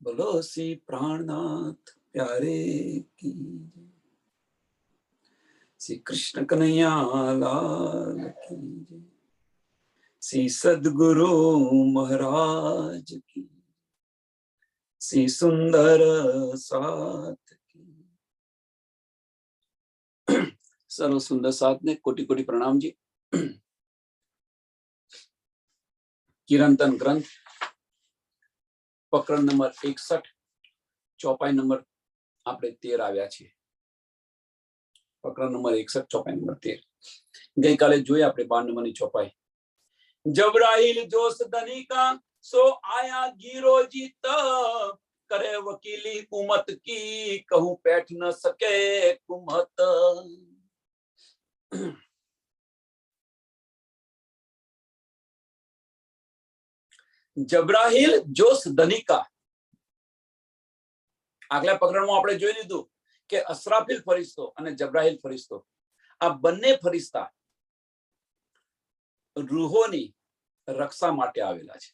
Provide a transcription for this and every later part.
बोलो श्री प्राणनाथ प्यारे की, श्री कृष्ण कन्हैया लाल की, श्री सद्गुरु महाराज की, श्री सुंदर साथ की। सर्व सुंदर साथ ने कोटि कोटि प्रणाम जी। किरंतन ग्रंथ प्रकरण नंबर 61 चौपाई नंबर આપણે 13 આવ્યા છે। પ્રકરણ નંબર 61 ચોપાઈ નંબર 13 ગઈકાલે જોઈ આપણે 12 નંબરની ચોપાઈ। जबराइल जोश धनी का सो आया गिरो जीत, करे वकीली उमत की कहूं बैठ न सके कुमत। जबराइल जोश धनी का આગલા પ્રકરણમાં આપણે જોઈ લીધું કે અસરાફીલ ફરિશ્તો અને જબરાઈલ ફરિશ્તો આ બંને ફરિશ્તા રૂહોની રક્ષા માટે આવેલા છે।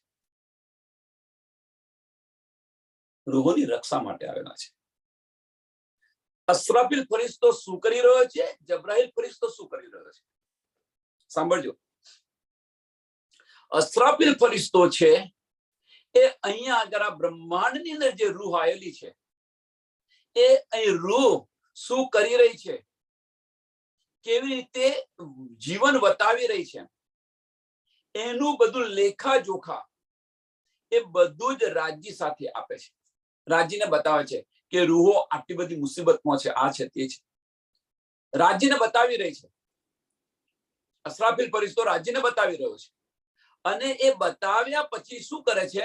રૂહોની રક્ષા માટે આવેલા છે। અસરાફીલ ફરિશ્તો શું કરી રહ્યો છે, જબરાઈલ ફરિશ્તો શું કરી રહ્યો છે? સાંભળજો। અસરાફીલ ફરિશ્તો છે એ અહીંયા આગળ આ બ્રહ્માંડની અંદર જે રૂહ આવેલી છે એ અહીં રૂહ શું કરી રહી છે, કેવી રીતે જીવન વતાવી રહી છે, એનું બધું લેખા જોખા એ બધું જ રાજ્ય સાથે આપે છે। રાજ્યને બતાવે છે કે રૂહો આટલી બધી મુસીબતમાં છે, આ છે તે છે, રાજ્યને બતાવી રહી છે। અસરાફીલ ફરિશ્તો રાજ્યને બતાવી રહ્યો છે અને એ બતાવ્યા પછી શું કરે છે?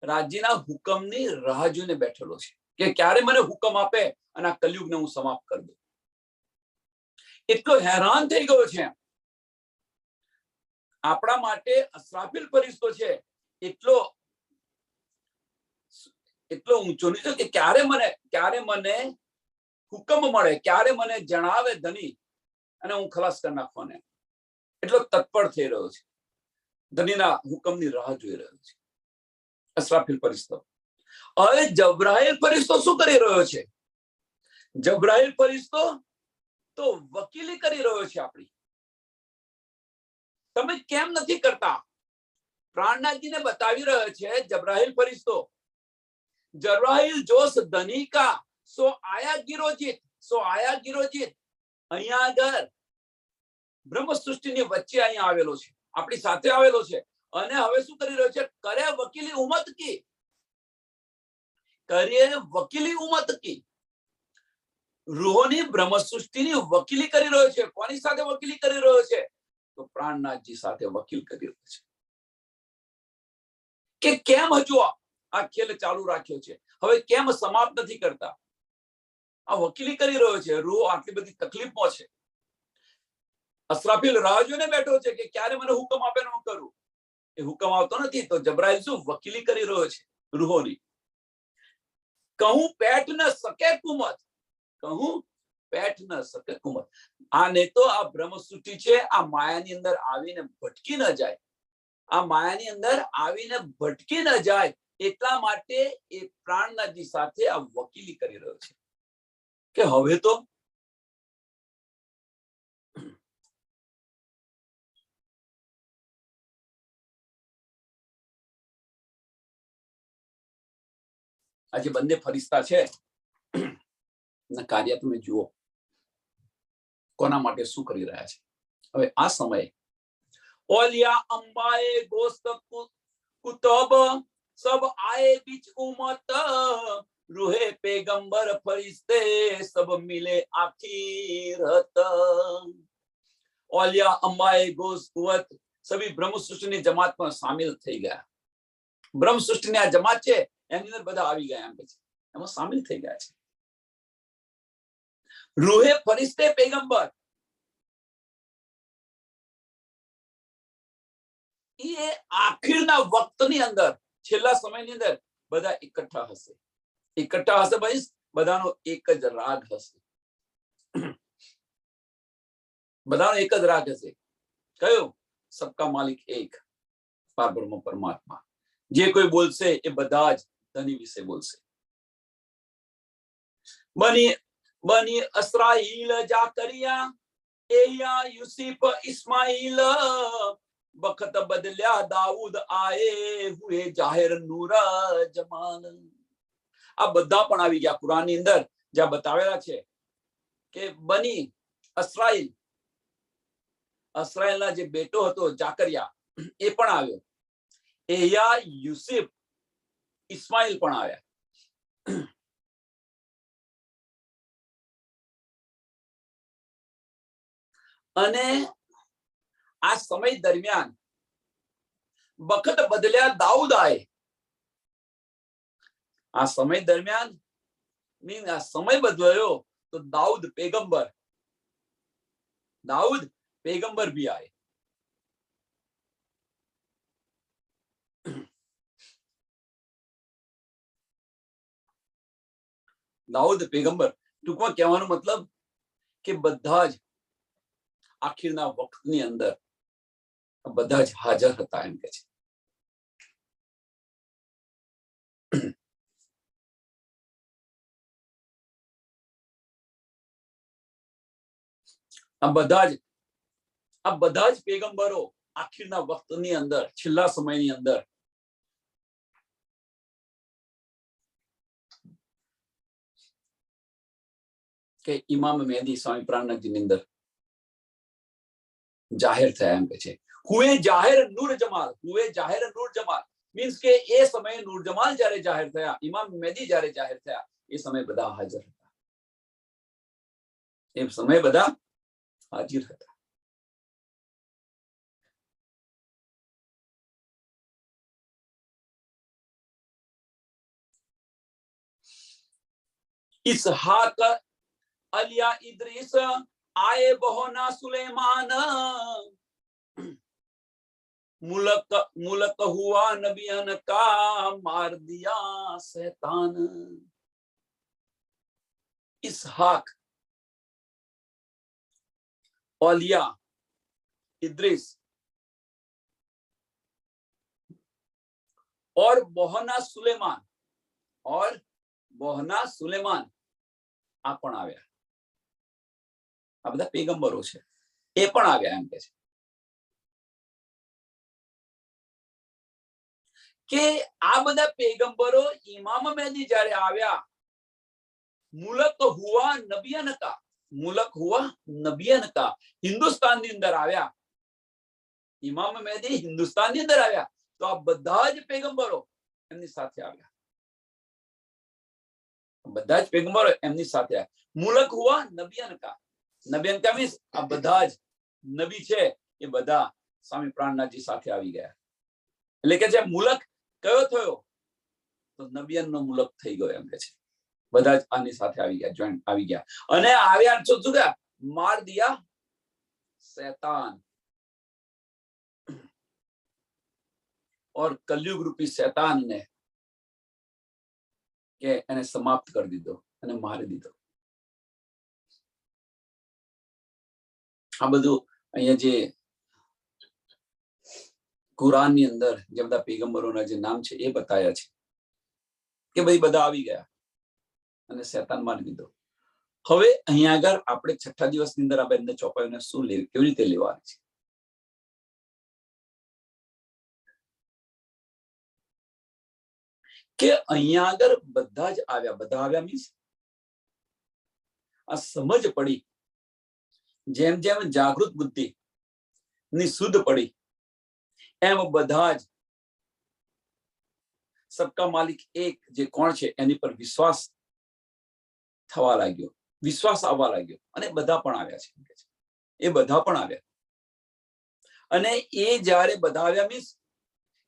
રાજ્યના હુકમની રાહ જોઈને બેઠેલો છે કે ક્યારે મને હુકમ આપે અને આ કલયુગને હું સમાપ્ત કરી દઉં। એટલો હેરાન થઈ ગયો છે। આપણા માટે અસરાફીલ ફરિશ્તો છે એટલો એટલો ઊંચો નીચો કે ક્યારે મને હુકમ મળે, ક્યારે મને જણાવે ધની અને હું ખલાસ કરી નાખવાને એટલો તત્પર થઈ રહ્યો છે। ધનીના હુકમની રાહ જોઈ રહ્યો છે અસરાફીલ ફરિશ્તો। હવે જબરાઈલ ફરિશ્તો શું કરી રહ્યો છે? જબરાઈલ ફરિશ્તો તો વકીલી કરી રહ્યો છે આપણી। તમે કેમ નથી કરતા? પ્રાણનાથજીને બતાવી રહ્યો છે જબરાઈલ ફરિશ્તો। जबराइल जोश धनी का सो आया गिरोजित, सो आया गिरोजित। અહીંયા આગળ બ્રહ્મ સૃષ્ટિની વચ્ચે અહીંયા આવેલો છે, આપણી સાથે આવેલો છે અને હવે શું કરી રહ્યો છે? કરે વકીલી ઉમત કી, કરે વકીલી ઉમત કી। રૂહોની બ્રહ્મ સૃષ્ટિની વકીલી કરી રહ્યો છે। કોની સાથે વકીલી કરી રહ્યો છે? તો પ્રાણનાથજી સાથે વકીલ કરી રહ્યો છે કે કેમ હજુ આ ખેલ ચાલુ રાખ્યો છે, હવે કેમ સમાપ્ત નથી કરતા? આ વકીલી કરી રહ્યો છે। રૂહ આટલી બધી તકલીફમાં છે। અસરાફીલ રાહ જોઈને બેઠો છે કે ક્યારે મને હુકમ આપે ને હું કરું। એ હુકમ આવતો નથી તો જબરાઈલ શું વકીલી કરી રહ્યો છે રૂહોની। કહું પેટ ન સકે કુમત, કહું પેટ ન સકે કુમત। આ નહીં તો આ બ્રહ્મ સૃષ્ટિ છે આ માયાની અંદર આવીને ભટકી ન જાય, આ માયાની અંદર આવીને ભટકી ન જાય એટલા માટે એ પ્રાણનાથજી સાથે આ વકીલી કરી રહ્યો છે કે હવે તો આ જે બંને ફરિશ્તા છે ના કાર્ય તમે જુઓ કોના માટે શું કરી રહ્યા છે। હવે આ સમયે ઓલિયા અંબાએ ગોસ્ત કુતબ सब आए बीच उमत, रूहे पैगंबर फरिश्ते सब मिले आखिरत। ओलिया अंबाए गोस कुवत सभी ब्रह्म सृष्टिની જમાતમાં સામેલ થઈ ગયા। બ્રહ્મ સૃષ્ટિની આ જમાત છે એની અંદર બધા આવી ગયા એમ કે છે, એમાં સામેલ થઈ ગયા છે। રૂહે ફરિશ્તે પૈગંબર એ આખિરના વક્તની અંદર છેલ્લા સમયની અંદર બધા એકઠા હશે। એકઠા હશે ભાઈ, બધાનો એક જ રાગ હશે, બધાનો એક જ રાગ હશે। કયો? सबका मालिक एक, परब्रह्म परमात्मा। જે કોઈ બોલશે એ બધા જ ધની વિશે બોલશે. બની અસ્રાઈલ જાકરિયા એયા યુસુફ ઇસ્માઇલ વખત બદલ્યા દાઉદ આયે હુએ જાહેર નૂર જમાલ. આ બધા પણ આવી ગયા કુરાનની અંદર, જ્યાં બતાવેલા છે કે બની અસ્રાઈલના જે બેટો હતો જાકરિયા એ પણ આવ્યો, એયા યુસુફ ઇસ્માઇલ પણ આવ્યા. અને આ સમય દરમિયાન વખત બદલ્યા દાઉદ આયે. આ સમય દરમિયાન આ સમય બદલાયો તો દાઉદ પેગંબર भी आए. દાઉદ પેગંબર, ટૂંકમાં કહેવાનો મતલબ કે બધા જ આખીરના વખતની અંદર બધા જ હાજર હતા એમ કે છે. આ બધા જ પેગંબરો આખીરના વખતની અંદર, છેલ્લા સમયની અંદર કે ઇમામ મહેદી સ્વામી પ્રાણનાથજીની અંદર જાહેર થયા એમ કે છે. હુએ જાહેર નૂર જમાલ મીન્સ કે એ સમયે નૂર જમાલ જ્યારે જાહેર થયા, ઇમામ મહેદી જ્યારે જાહેર થયા, એ સમયે બધા હાજર હતા. એ સમયે બધા હાજર હતા. इसहाक अलिया इद्रीस आए बहोना सुलेमान मुलक हुआ नबियन का मार दिया शैतान. इसहाक, अलिया, इद्रीस और बोहना सुलेमान આ પણ આવ્યા. આ બધા પેગંબરો છે, એ પણ આવ્યા એમ કે છે કે આ બધા પેગંબરો ઇમામ મહેદી જ્યારે આવ્યા, મુલક હુઆ નબિયન કા હિન્દુસ્તાનની અંદર આવ્યા. ઇમામ મહેદી હિન્દુસ્તાનની અંદર આવ્યા તો આ બધા જ પેગંબરો એમની સાથે આવ્યા. બધા જ પેગંબરો એમની સાથે આવ્યા. મુલક હુઆ નબિયન કા મીન્સ આ બધા જ નબી છે એ બધા સ્વામી પ્રાણનાથજી સાથે આવી ગયા. એટલે કે જે મુલક કયો થયો તો નબિયન નો મુલક થઈ ગયો એમ કે છે. બધા જ આની સાથે આવી ગયા અને આવ્યા શું થયા? માર દિયા शैतान और कलयुग रूपी शैतान ने કે એને સમાપ્ત કરી દીધો અને મારી દીધો. આ બધું અહીંયા જે કુરાનની અંદર જે બધા પેગંબરોના જે નામ છે એ બતાવ્યા છે કે ભાઈ બધા આવી ગયા અને શૈતાન મારી દીધો. હવે અહીંયા આગળ આપણે છઠ્ઠા દિવસની અંદર આ બંને ચોપાઈને શું લેવી, કેવી રીતે લેવાની છે? કે અહીંયા આગળ બધા જ આવ્યા. બધા આવ્યા મીન્સ આ સમજ પડી, જેમ જેમ જાગૃત બુદ્ધિ ની શુદ્ધ પડી એમ બધા જ સબકા માલિક એક જે કોણ છે એની પર વિશ્વાસ થવા લાગ્યો, વિશ્વાસ આવવા લાગ્યો અને બધા પણ આવ્યા છે. એ બધા પણ આવ્યા અને એ જ્યારે બધા આવ્યા મીન્સ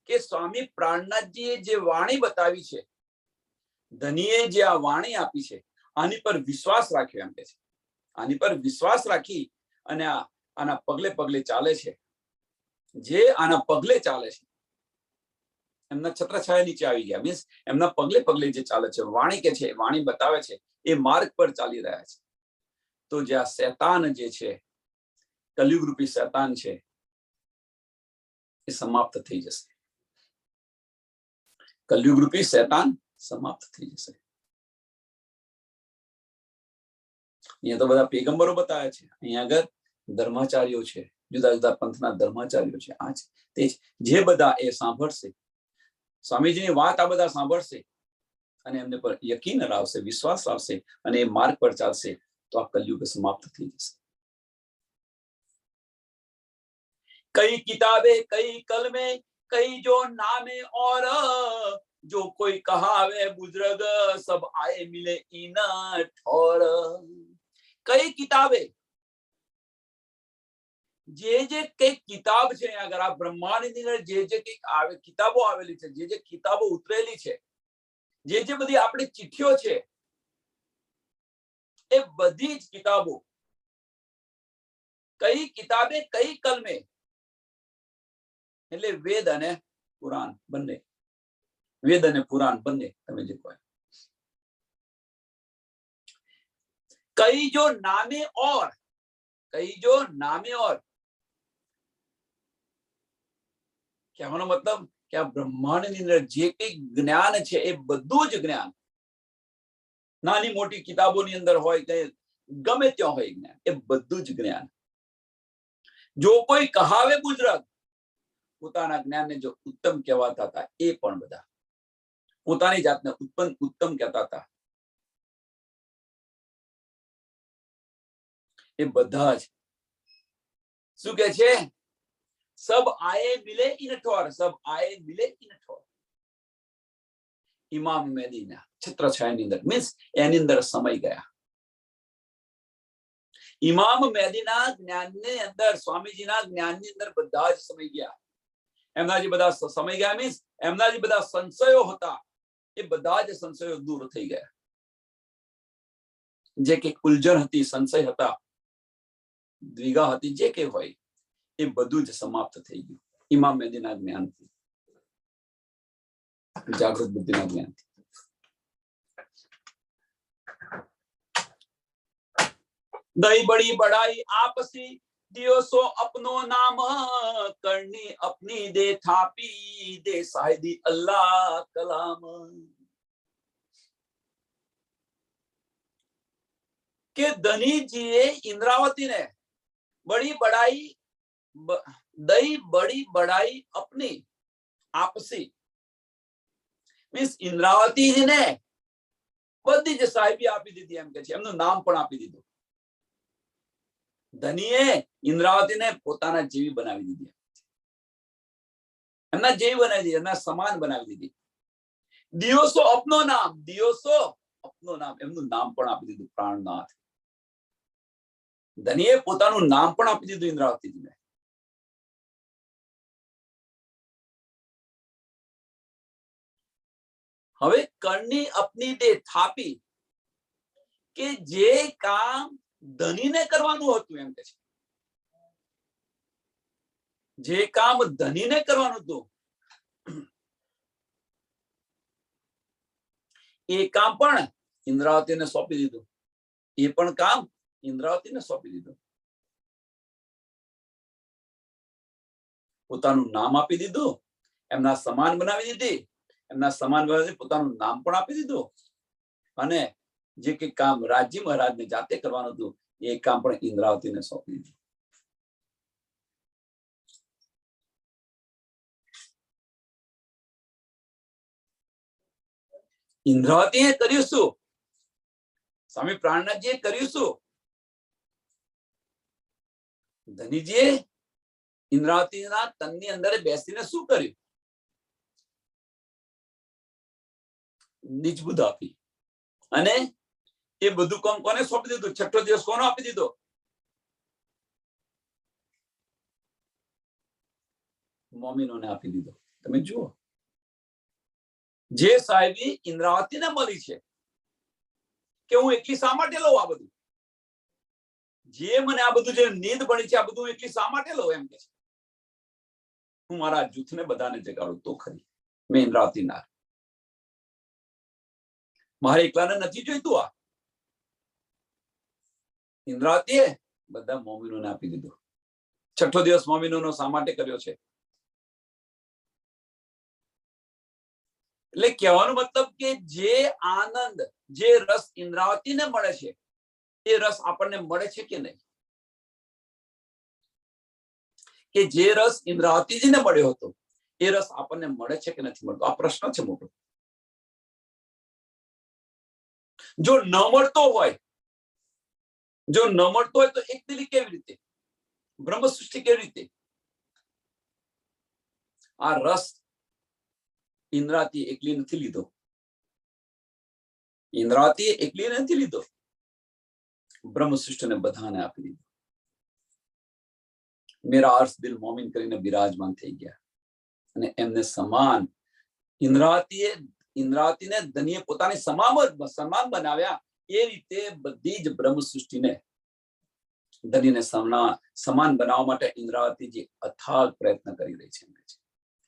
કે સ્વામી પ્રાણનાથજીએ જે વાણી બતાવી છે, ધનીએ જે આ વાણી આપી છે, આની પર વિશ્વાસ રાખ્યો એમ કે છે. આની પર વિશ્વાસ રાખી અને આના પગલે પગલે ચાલે છે. જે આના પગલે ચાલે છે એમના છત્રછાયા નીચે આવી ગયા મીન્સ એમના પગલે પગલે જે ચાલે છે, વાણી કે છે, વાણી બતાવે છે, એ માર્ગ પર ચાલી રહ્યા છે. તો જે આ શૈતાન જે છે, કલયુગ રૂપી શૈતાન છે, એ સમાપ્ત થઈ જશે. કલયુગ રૂપી શૈતાન સમાપ્ત થઈ જશે. અહીંયા તો બધા પેગંબરો બતાવ્યા છે, અહીંયા આગળ ધર્માચાર્યો છે, જુદા જુદા પંથના ધર્માચાર્યો છે. આ છે તે જે બધા એ સાંભળશે, સ્વામીજીની વાત આ બધા સાંભળશે અને એમને પર યકીન લાવશે, વિશ્વાસ લાવશે અને એ માર્ગ પર ચાલશે તો આ કલયુગ સમાપ્ત થઈ જશે. कई किताबें कई कलमे कई जो नामे और जो कोई कहावे बुजुर्ग सब आए मिले इन ठोर. कई किताबें જે કઈ કિતાબ છે, અગર આ બ્રહ્માંડની અંદર જે કઈ આવે કિતાબો આવેલી છે, જે કિતાબો ઉતરેલી છે, જે બધી આપણી ચિઠ્ઠીઓ છે, એ બધી જ કિતાબો, કઈ કિતાબે કઈ કલમે એટલે વેદ અને પુરાણ બંને, વેદ અને પુરાણ બંને તમે જે કહો. કઈ જો નામે ઓર, કઈ જો નામે ઓર, કહેવાનો મતલબ કે આ બ્રહ્માંડની અંદર જે કઈ જ્ઞાન છે એ બધું જ જ્ઞાન નાની મોટી કિતાબોની અંદર હોય કે ગમે ત્યાં હોય જ્ઞાન, એ બધું જ જ્ઞાન. જો કોઈ કહાવે બુજુર્ગ, પોતાના જ્ઞાનને જો ઉત્તમ કહેવાતા હતા એ પણ બધા પોતાની જાતને ઉત્તમ કહેતા હતા, એ બધા જ શું કે છે? સબ આયે મિલે ઇન ઠોર, સબ આયે મિલે ઇન ઠોર. ઇમામ મેદીના છત્રછાયાની અંદર મીન્સ એની અંદર સમય ગયા. ઇમામ મેદીના જ્ઞાનની અંદર, સ્વામીજીના જ્ઞાનની અંદર બધા જ સમય ગયા. એમના જે બધા સમય ગયા મીન્સ એમના જે બધા સંશયો હતા એ બધા જ સંશયો દૂર થઈ ગયા. જે કે ઉલઝન હતી, સંશય હતા, દ્વિગા હતી, જે કે હોય એ બધું જ સમાપ્ત થઈ ગયું ઇમામ મેદીના જ્ઞાનથી, જાગૃત બુદ્ધિના જ્ઞાનથી. દઈ બડી બડાઈ આપસી दियो सो अपनो नाम, करनी अपनी दे थापी दे साहिदी अल्लाह कलाम. के धनी जी इंद्रावती ने बड़ी बड़ाई दई बड़ी बड़ाई अपनी आपसी मीन्स इंद्रावती ने બધી જ સાહેબી આપી દીધી, એમ કે છે એમનું નામ પણ આપી દીધું. ધનીએ ઇન્દ્રાવતીને પોતાના જેવી બનાવી દીધી, એમના જેવી બનાવી દીધી, એમના સમાન બનાવી દીધી. દિયોસો અપનો નામ, દિયોસો અપનો નામ, એમનું નામ પણ આપી દીધું પ્રાણનાથ. ધનીએ પોતાનું નામ પણ આપી દીધું ઇન્દ્રાવતીને. હવે કરણી અપની દે થાપી, કે જે કામ ધનીને કરવાનું હતું, એમ કે છે જે કામ ધનીને કરવાનું હતું એ કામ પણ ઇન્દ્રાવતીને સોંપી દીધું, એ પણ કામ ઇન્દ્રાવતીને સોંપી દીધું. પોતાનું નામ આપી દીધું, એમના સમાન બનાવી દીધી, એમના સમાન બનાવી પોતાનું નામ પણ આપી દીધું, અને જે કઈ કામ રાજી મહારાજને જાતે કરવાનું હતું એ કામ પણ ઇન્દ્રાવતીને સોંપી દીધું. ઇન્દ્રાવતીએ કર્યું શું? સ્વામી પ્રાણનાથજીએ કર્યું શું? ધનીજીએ ઇન્દ્રાવતીના તનની અંદર બેસીને શું કર્યું? નિજ બુદ્ધ આપી, અને એ બધું કામ કોને સોંપી દીધું? છઠ્ઠો દિવસ કોનો આપી દીધો? મોમીનોને આપી દીધો. તમે જુઓ, જે સાહેબી ઇન્દ્રાવતીને મળી છે કે હું એકલી શા માટે લઉં આ બધું, જે મને આ બધું જે નીંદ ભણી છે આ બધું એકલી શા માટે લઉં, એમ કે છે હું મારા જૂથને બધાને જગાડું તો ખરી. મેં ઇન્દ્રાવતી ના, મારે એકલાને નથી જોઈતું. આ ઇન્દ્રાવતીએ બધા મોમીનોને આપી દીધું. છઠ્ઠો દિવસ મોમીનોનો શા માટે કર્યો છે? એટલે કહેવાનો મતલબ કે જે આનંદ, જે રસ ઇન્દ્રાવતીને મળે છે, એ રસ આપણને મળે છે કે નહીં? કે જે રસ ઇન્દ્રાવતીજીને મળ્યો હતો એ રસ આપણને મળે છે કે નથી મળતો? આ પ્રશ્ન છે મોટો. જો ન મળતો હોય તો એક દિલી કેવી રીતે, બ્રહ્મ સૃષ્ટિ કેવી રીતે? આ રસ ઇન્દ્રાવતી એકલી નથી લીધો, ઇન્દ્રાવતી એકલી નથી લીધો, બ્રહ્મ સૃષ્ટિને બધાને આપી દીધો. મેરા અર્થ દિલ મોમિન કરીને બિરાજમાન થઈ ગયા અને એમને સમાન ઇન્દ્રાવતીને ધનીએ પોતાની સમાન બનાવ્યા. એ રીતે બધી જ બ્રહ્મ સૃષ્ટિને ધનીને સમાન બનાવવા માટે ઇન્દ્રાવતીજી અથાગ પ્રયત્ન કરી રહી છે.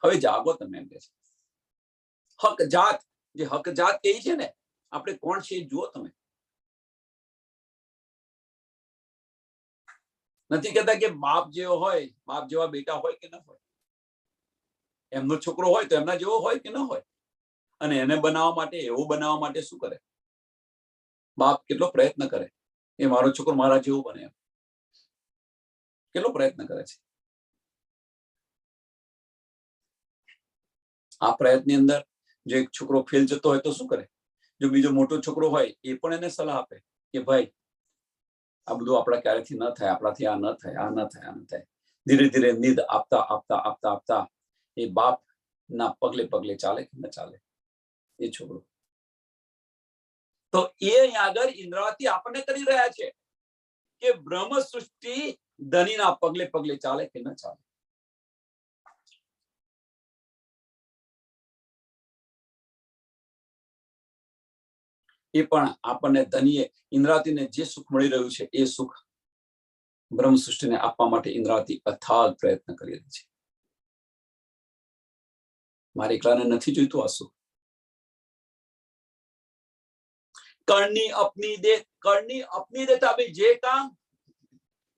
હવે જાગો તમે, એમ કે છે. હક જાત, જે હક જાત કહી છે ને, આપણે કોણ છે જુઓ તમે. નથી કહેતા કે બાપ જેવો હોય, બાપ જેવા બેટા હોય કે ન હોય, એમનો છોકરો હોય તો એમના જેવો હોય કે ન હોય. અને એને બનાવવા માટે, એવું બનાવવા માટે શું કરે બાપ? કેટલો પ્રયત્ન કરે એ મારો છોકરો મારા જેવો બને, એમ કેટલો પ્રયત્ન કરે છે. આ પ્રયત્નની અંદર જો એક છોકરો ફેલ જતો હોય તો શું કરે? જો બીજો મોટો છોકરો હોય એ પણ એને સલાહ આપે કે ભાઈ આ બધું આપણા ક્યારેથી ન થાય, આપણાથી આ ન થાય, આ ન થાય, આ ન થાય. ધીરે ધીરે નિદ આપતા આપતા આપતા આપતા એ બાપ ના પગલે પગલે ચાલે કે ન ચાલે એ છોકરો. તો એ અહીંયા આગળ ઇન્દ્રાવતી આપણને કરી રહ્યા છે કે બ્રહ્મ સૃષ્ટિ ધનીના પગલે પગલે ચાલે કે ન ચાલે. એ પણ આપણને ધનીએ ઇન્દ્રાવતીને જે સુખ મળી રહ્યું છે એ સુખ બ્રહ્મ સૃષ્ટિને આપવા માટે ઇન્દ્રાવતી અથાગ પ્રયત્ન કરી રહી છે. મારે એકલાને નથી જોઈતું આ સુખ. કરણી અપની દે, કરણી અપની દેતા. ભાઈ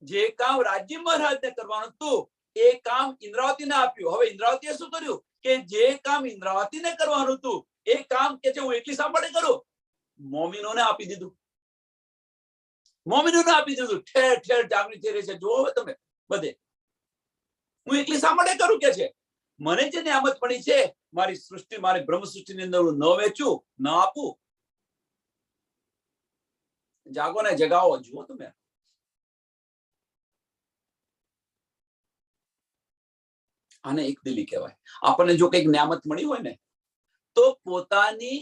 જે કામ રાજ્ય મહારાજને કરવાનું હતું એ કામ ઇન્દ્રાવતીને આપ્યું. હવે ઇન્દ્રાવતીએ શું કર્યું કે જે કામ ઇન્દ્રાવતીને કરવાનું હતું એ કામ કે છે હું એકલી સાંભળે કરું, મોમિનોને આપી દીધું. મોમિનોને આપી દીધું. ઠેર ઠેર જાગૃતિ થઈ રહી છે. જુઓ હવે તમે બધે, હું એકલી સાંભળે કરું કે છે. મને જે નિયામત મળી છે મારી સૃષ્ટિ, મારી બ્રહ્મ સૃષ્ટિની અંદર હું ન વેચું, ન આપું. જાગો ને જગાવો. જુઓ તમે, આને એક દિલી કહેવાય. આપણને જો કઈક નિયામત મળી હોય ને તો પોતાની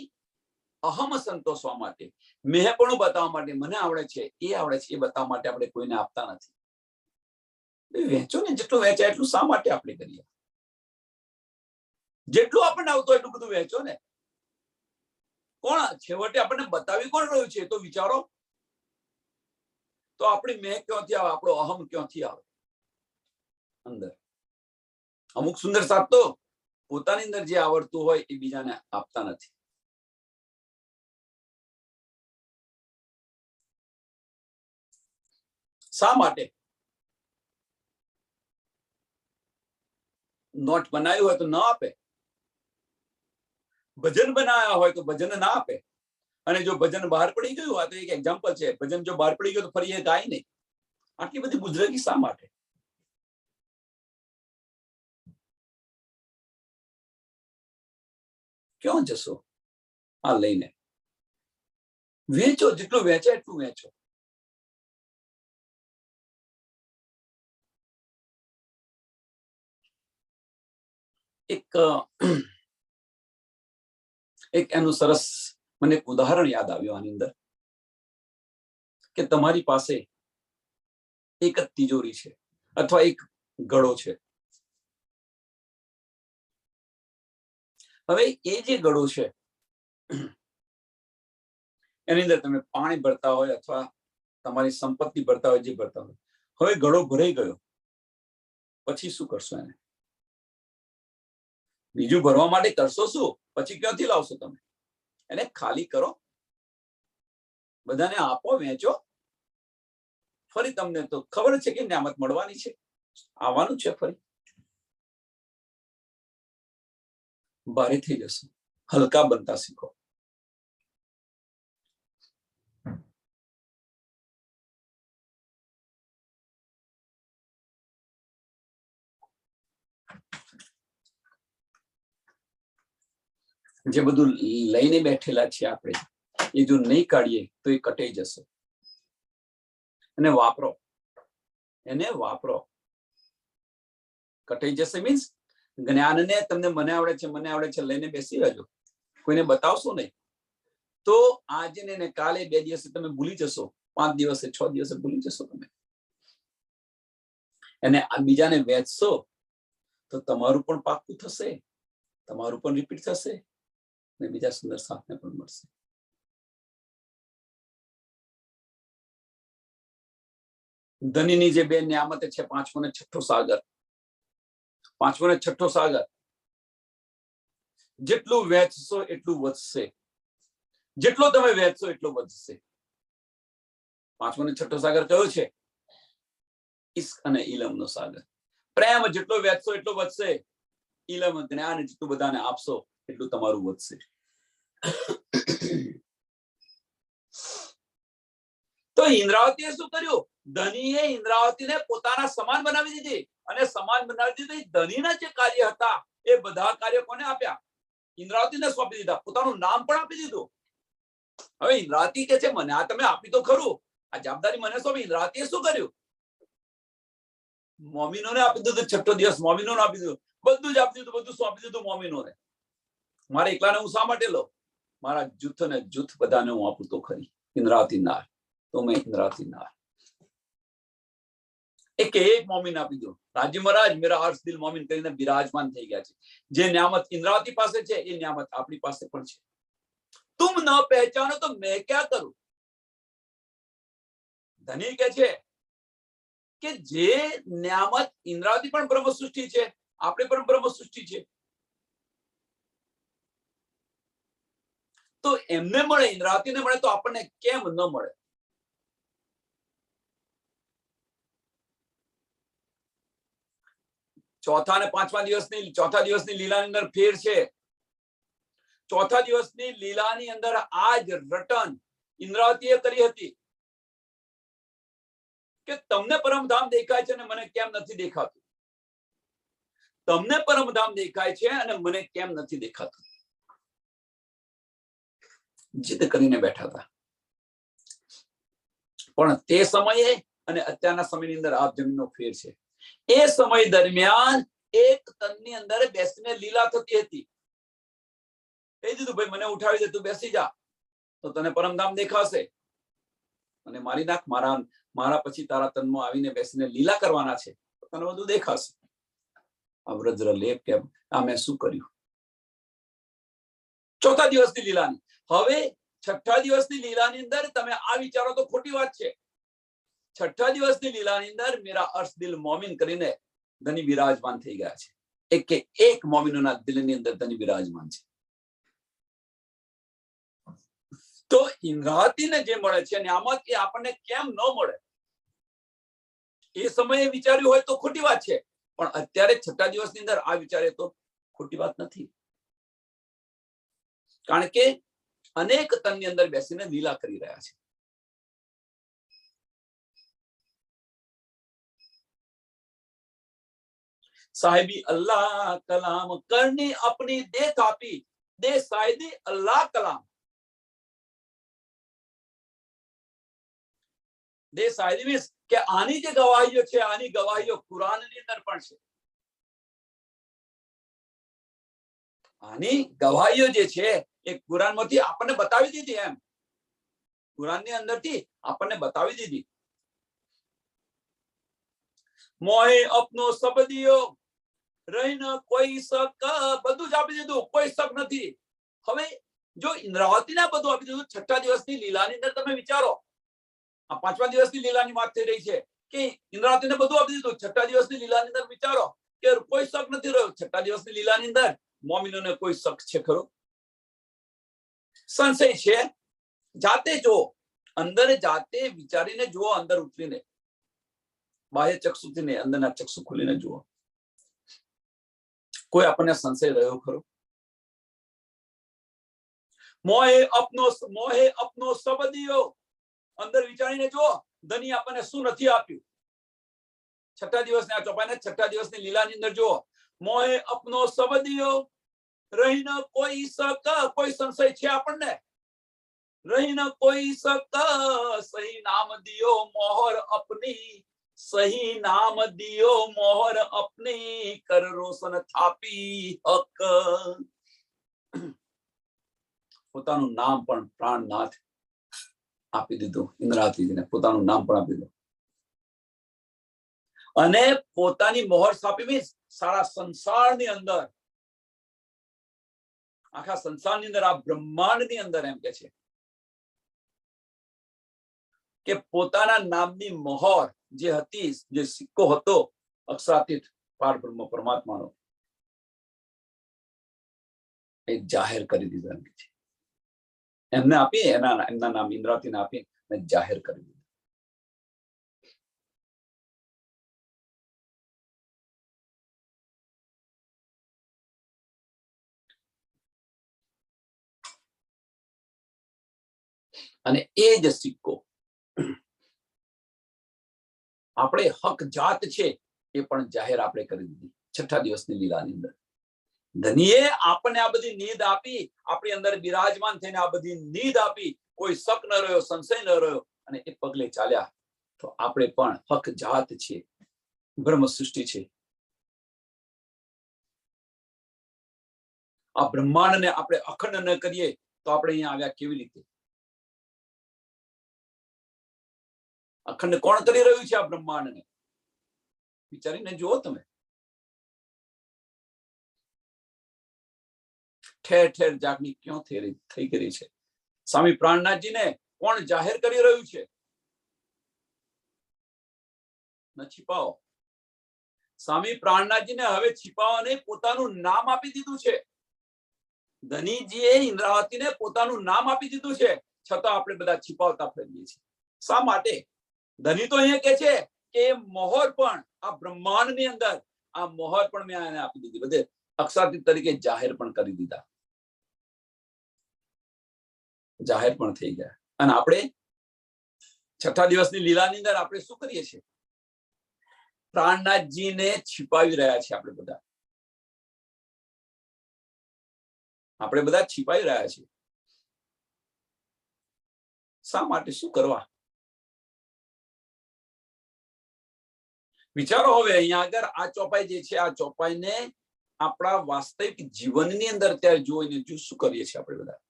અહમ સંતોષવા માટે, મેહપણું બતાવવા માટે, મને આવડે છે એ આવડે છે એ બતાવવા માટે આપણે કોઈને આપતા નથી. વેચો ને, જેટલું વેચાય એટલું શા માટે આપણે કરીએ? જેટલું આપણને આવતું એટલું બધું વેચો ને. કોણ છેવટે આપણને બતાવી કોણ રહ્યું છે તો વિચારો. તો આપણી મેં ક્યાંથી આવે, આપણો અહમ ક્યાંથી આવે અંદર? અમુક સુંદર સાથ તો પોતાની અંદર જે આવડતું હોય એ બીજાને આપતા નથી. શા માટે? નોટ બનાવ્યું હોય તો ન આપે, ભજન બનાવ્યા હોય તો ભજન ના આપે. અને જો ભજન બહાર પડી ગયું હોય તો એક એક્ઝામ્પલ છે, ભજન જો બહાર પડી ગયું તો ફરી એ ગાય નહીં. આટલી બધી બુઝરગી શા માટે? ક્યાં જશો આ લઈને? વેચો, જેટલું વેચાય એટલું વેચો. એક એનું સરસ મને એક ઉદાહરણ યાદ આવ્યું આની અંદર કે તમારી પાસે એક જ તિજોરી છે અથવા એક ગળો છે. હવે એ જે ગળો છે એની અંદર તમે પાણી ભરતા હોય અથવા તમારી સંપત્તિ ભરતા હોય, જે ભરતા હોય. હવે ગળો ભરાઈ ગયો પછી શું કરશો? એને બીજું ભરવા માટે કરશો શું? પછી ક્યાંથી લાવશો તમે? એને ખાલી કરો, બધાને આપો, વેચો. ફરી તમને તો ખબર છે કે નિયામત મળવાની છે, આવવાનું છે, ફરી ભારે થઈ જશે. हल्का बनता सीखो। જે બધું લઈને બેઠેલા છે આપણે, એ જો નહીં કાઢીએ તો એ કટાઈ જશે. એને વાપરો, એને વાપરો. કટાઈ જશે મીન્સ જ્ઞાનને તમને મને આવડે છે લઈને બેસી રહેજો, કોઈને બતાવશો નહીં તો આજે ને કાલે 2 દિવસે તમે ભૂલી જશો, 5 દિવસે 6 દિવસે ભૂલી જશો તમે. અને આ બીજાને વેચશો તો તમારું પણ પાકું થશે, તમારું પણ રિપીટ થશે અને બીજા સુંદર સાથને પણ મળશે. ધનીની જે 2 નિયામત છે, 5મો ને 6ઠો સાગર. 5મો ને 6ઠો સાગર, જેટલું વેચશો એટલું વધશે, જેટલો તમે વેચશો એટલો વધશે. 5મો ને 6ઠો સાગર કયો છે? ઈશ્ક અને ઇલમનો સાગર. પ્રેમ જેટલો વેચશો એટલો વધશે, ઇલમ જ્ઞાન જેટલું બધાને આપશો એટલું તમારું વધશે. તો ઇન્દ્રાવતીએ શું કર્યું? ધનીએ ઇન્દ્રાવતીને પોતાના સમાન બનાવી દીધી, અને સમાન બનાવી દીધી. ધનીના જે કાર્ય હતા એ બધા કાર્ય કોને આપ્યા? ઇન્દ્રાવતીને સોંપી દીધા, પોતાનું નામ પણ આપી દીધું. હવે ઇન્દ્રાવતી કે છે મને આ તમે આપી તો ખરું, આ જવાબદારી મને સોંપી. ઇન્દ્રાવતીએ શું કર્યું? મોમીનોને આપી દીધું. 6ઠો દિવસ મોમીનોને આપી દીધું, બધું જ આપી દીધું, બધું સોંપી દીધું મોમીનોને. મારે એકલાને હું શા માટે લઉં? મારા જૂથ બધાને હું આપું તો ખરી. ઇન્દ્રાવતી નાર તો મેં ઇન્દ્રાવતી નાર એક મોમીન આપી દો. રાજી મહારાજ મેરા હર્ષ દિલ મોમીન કરીને બિરાજમાન થઈ ગયા છે. જે નિયામત ઇન્દ્રાવતી પાસે છે એ નિયામત આપણી પાસે પણ છે. તુમ ન પહેચાનો તો મેં ક્યાં કરું? ધની કે છે કે જે નિયામત ઇન્દ્રાવતી પણ બ્રહ્મ સૃષ્ટિ છે, આપણે પણ બ્રહ્મ સૃષ્ટિ છે, તો એમને મળે, ઇન્દ્રાવતીને મળે તો આપણને કેમ ન મળે? ચોથા ને 5મા દિવસની ચોથા દિવસની લીલાની અંદર ફેર છે. ચોથા દિવસની લીલાની અંદર આ જ રટન ઇન્દ્રાવતીએ કરી હતી કે તમને પરમધામ દેખાય છે અને મને કેમ નથી દેખાતું? તમને પરમધામ દેખાય છે અને મને કેમ નથી દેખાતું? જીદ કરીને બેઠા હતા. પણ તે સમયે અને અત્યારના સમયની અંદર આપ જમીનનો ફેર છે. એ સમય દરમિયાન એક તનની અંદર બેસીને લીલા થતી હતી. કહી દીધું ભાઈ મને ઉઠાવી દે, તું બેસી જા તો તને પરમધામ દેખાશે, અને મારી નાખ, મારા પછી તારા તનમાં આવીને બેસીને લીલા કરવાના છે તો તને બધું દેખાશે. આ વ્રજ્ર લેપ કેમ, આ મેં શું કર્યું? ચોથા દિવસની લીલાની. હવે 6ઠા દિવસની લીલાની અંદર તમે આ વિચારો તો ખોટી વાત છે. 6ઠા દિવસની લીલાની અંદર મેરા અર્શ દિલ મોમિન કરીને ધની બિરાજમાન થઈ ગયા છે. એક મોમિનોના દિલની અંદર ધની બિરાજમાન છે. તો ઇન્દ્રાવતીને જે મળે છે નિયામત, એ આપણને કેમ ન મળે? એ સમયે વિચાર્યું હોય તો ખોટી વાત છે, પણ અત્યારે 6ઠા દિવસની અંદર આ વિચારે તો ખોટી વાત નથી. કારણ કે અનેક તનની અંદર બેસીને લીલા કરી રહ્યા છે. સાહેબી અલ્લાહ કલામ કરની अपनी दे थापी दे साहिदी अल्लाह कलाम दे साहिदी मीन्स કે આની જે ગવાહીઓ છે, આની ગવાહીઓ કુરાનની અંદર પણ છે. આની ગવાહીઓ જે છે એ કુરાનમાંથી આપણને બતાવી દીધી. એમ કુરાનની અંદરથી આપણને બતાવી દીધી. મોહે અપનો સબદિયો રહીને કોઈ શક, બધું જ આપી દીધું, કોઈ શક નથી. હવે જો ઇન્દ્રાવતીને બધું આપી દીધું, 6ઠા દિવસની લીલાની અંદર તમે વિચારો, આ 5મા દિવસની લીલાની વાત થઈ રહી છે કે ઇન્દ્રાવતીને બધું આપી દીધું. 6ઠા દિવસની લીલાની અંદર વિચારો કે કોઈ શક નથી રહ્યો. 6ઠા દિવસની લીલાની અંદર મોમિનોને કોઈ શક છે ખરો? સંશય છે? જાતે જો, અંદર જાતે વિચારીને જુઓ, અંદર ઉતરીને, બાહ્ય ચક્ષુથી ને અંદરના ચક્ષુ ખોલીને જુઓ. કોઈ આપણને સંશય રહ્યો ખરો? મોહે અપનો સબદિયો. અંદર વિચારીને જો ધની આપણને શું નથી આપ્યું. છઠ્ઠા દિવસની આ ચોપાઈને છઠ્ઠા દિવસની લીલાની અંદર જો મોહે અપનો સબદિયો રહી ન કોઈ સક. કોઈ સંશય છે આપણને? રહી ન કોઈ સક સહી નામ દિયો મોહર અપની. સહી નામ દિયો મોહર અપની કર રોશન થાપી હક. પોતાનું નામ પણ પ્રાણનાથ આપી દીધું. ઇન્દ્રાવતીજીને પોતાનું નામ પણ આપી દીધું અને પોતાની મોહર સ્થાપી મીન્સ સારા સંસારની અંદર, આખા સંસારની અંદર, આ બ્રહ્માંડની અંદર એમ કે છે કે પોતાના નામની મોહર જે હતી, જે સિક્કો હતો અક્ષરાતીત પારબ્રહ્મ પરમાત્માનો, એ જાહેર કરી દીધો એમ કે છે. એમને આપી, એમના નામ ઇન્દ્રાવતીને આપી અને જાહેર કરી દીધું. અને એ જ સિક્કો આપણે હક જાત છે એ પણ જાહેર આપણે કરી દીધી છઠ્ઠા દિવસની લીલાની અંદર. ધનીએ આપણને આ બધી નીંદ આપી, આપણી અંદર બિરાજમાન થઈને આ બધી નીંદ આપી. કોઈ શક ન રહ્યો, સંશય ન રહ્યો અને એ પગલે ચાલ્યા. તો આપણે પણ હક જાત છે, બ્રહ્મ સૃષ્ટિ છે. આ બ્રહ્માંડને આપણે અખંડ ન કરીએ તો આપણે અહીંયા આવ્યા કેવી રીતે? અખંડ કોણ કરી રહ્યું છે આ બ્રહ્માંડને? વિચારીને જુઓ તમે. ઠેર ઠેર જાગની ક્યાં થઈ ગઈ છે? સ્વામી પ્રાણનાથજીને કોણ જાહેર કરી રહ્યું છે? ન छिपाओ. સ્વામી પ્રાણનાથજીને હવે छिपाओ નહીં, પોતાનું નામ આપી દીધું છે. ધનીજીએ ઇન્દ્રાવતીને પોતાનું નામ આપી દીધું છે, છતાં આપણે બધા छिपावता ફરીએ છીએ. શા માટે? ધની તો અહીંયા કે છે કે મોહર પણ આ બ્રહ્માંડની અંદર, આ મોહર પણ મેં એને આપી દીધી, બધે અક્ષરાતીત તરીકે જાહેર પણ કરી દીધા, જાહેર પણ થઈ ગયા. અને આપણે છઠ્ઠા દિવસની લીલાની અંદર આપણે શું કરીએ છીએ? પ્રાણનાથજીને छिपाવી રહ્યા છીએ. આપણે બધા छिपाવી રહ્યા છીએ. શા માટે? શું કરવા? વિચારો. હવે અહીંયા આગળ આ ચોપાઈ જે છે, આ ચોપાઈને આપણા વાસ્તવિક જીવનની અંદર અત્યારે જોઈને શું કરીએ છીએ આપણે બધા?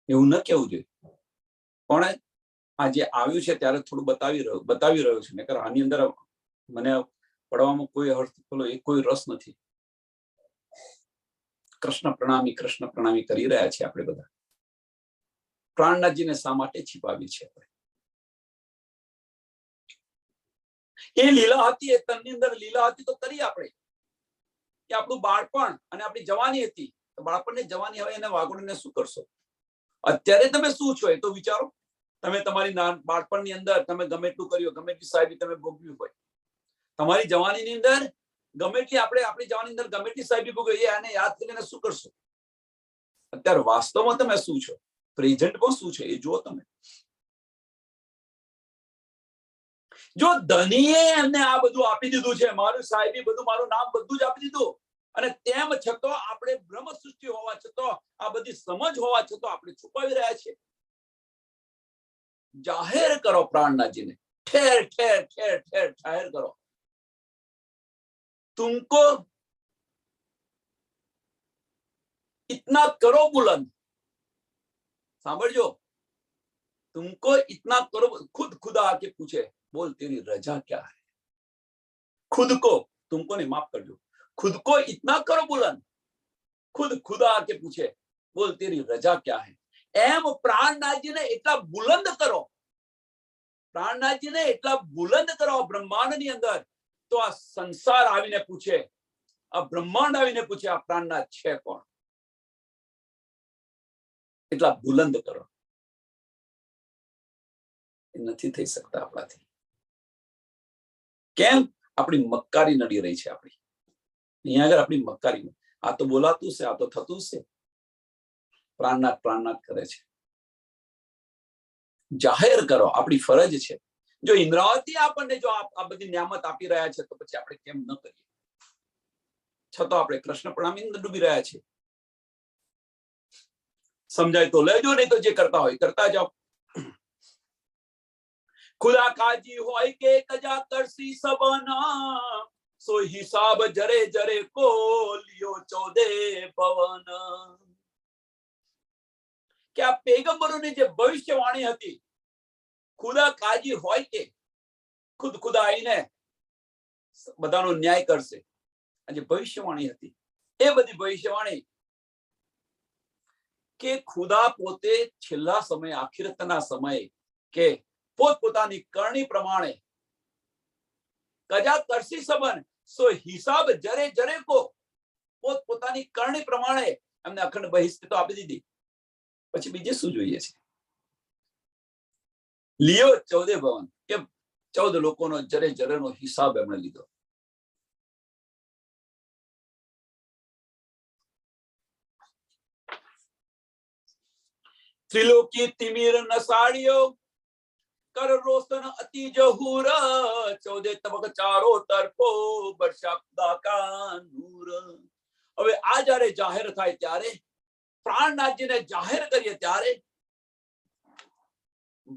એવું ન કેવું જોઈએ. પણ આ જે આવ્યું છે ત્યારે થોડું બતાવી રહ્યો છું. નકર આની અંદર મને પડવામાં કોઈ રસ નથી. કૃષ્ણ પ્રણામી કરી રહ્યા છે આપણે બધા. પ્રાણનાથજીને શા માટે छिपाવી છે? એ લીલા હતી, એ તનની અંદર લીલા હતી તો કરી આપણે. કે આપણું બાળપણ અને આપણી જવાની હતી, તો બાળપણની જવાની હવે એને વાગોડીને શું કરશો? અત્યારે તમે શું છો એ તો વિચારો. તમે તમારી બાળપણની અંદર તમે ગમે એટલું કર્યું, ગમે એટલી સાહેબી તમે ભોગવ્યું હોય, તમારી જવાનીની અંદર ગમે એટલી આપણી જવાની અંદર ગમે એટલી સાહેબી ભોગવી, આને યાદ કરીને શું કરશો? અત્યારે વાસ્તવમાં તમે શું છો, પ્રેઝન્ટમાં શું છે એ જુઓ તમે. જો ધનીએ એમને આ બધું આપી દીધું છે, મારું સાહેબી બધું, મારું નામ બધું જ આપી દીધું, અને તેમ છતાં આપણે બ્રહ્મ સૃષ્ટિ હોવા છતાં, આ બધી સમજ હોવા છતાં આપણે છુપાવી રહ્યા છીએ. જાહેર કરો પ્રાણનાથજીને, ઠેર ઠેર ઠેર ઠેર જાહેર કરો. तुमको इतना करो बुलंद. सांभळजो, तुमको इतना करो. खुद खुदा आके पूछे, बोल तेरी रजा क्या है? खुद को, तुमको नहीं, माफ करजो, खुद को इतना करो बुलंद. खुद खुदा आके पूछे, बोल तेरी रजा क्या है? एम प्राणनाथजीने એટલા બુલંદ કરો, પ્રાણનાથજીને એટલા બુલંદ કરો બ્રહ્માંડની અંદર, તો આ સંસાર આવીને પૂછે, આ બ્રહ્માંડ આવીને પૂછે, આ પ્રાણનાથ છે કોણ? એટલા બુલંદ કરો. એ નથી થઈ શકતા આપણાથી. કેમ? આપણી મક્કારી નડી રહી છે. અહીંયા આગળ આપણી મક્કારી. આ તો બોલાતું છે, આ તો થતું છે. પ્રાણનાથ કરે છે. જાહેર કરો, આપણી ફરજ છે. જો ઇન્દ્રાવતી આપણને જો આ બધી નિયામત આપી રહ્યા છે તો પછી આપણે કેમ ન કરીએ? છતાં આપણે કૃષ્ણ પ્રણામી અંદર ડૂબી રહ્યા છે. સમજાય તો લેજો, નહીં તો જે કરતા હોય કરતા જાઓ. ખુદા કાજી હોય કે કજા કરસી સબના, સો હિસાબ જરે જરે કો લિયો 14 ભવન. કે આ પેગંબરોની જે ભવિષ્યવાણી હતી, ખુદા કાજી હોય કે ખુદ ખુદા આવીને બધાનો ન્યાય કરશે, આ જે ભવિષ્યવાણી હતી એ બધી ભવિષ્યવાણી કે ખુદા પોતે છેલ્લા સમય આખિરતના સમયે કે પોતપોતાની કરણી પ્રમાણે કજા કરસી સબન, સો હિસાબ જરે જરે કો, પોતપોતાની કરણી પ્રમાણે એમને અખંડ બહિષ્કૃતો આપી દીધી. પછી બીજે શું જોઈએ છે? લિયો 14 ભવન, કે 14 લોકોનો જરે જરેનો હિસાબ એમણે લીધો. ત્રિલોકી તિમિર નસાડિયો, કર રોશન અતિ જહૂર, 14 તબક ચારો તરફો બરસા ખુદા કા નૂર. હવે આ જ્યારે જાહેર થાય ત્યારે, પ્રાણનાથજીને જાહેર કરીએ ત્યારે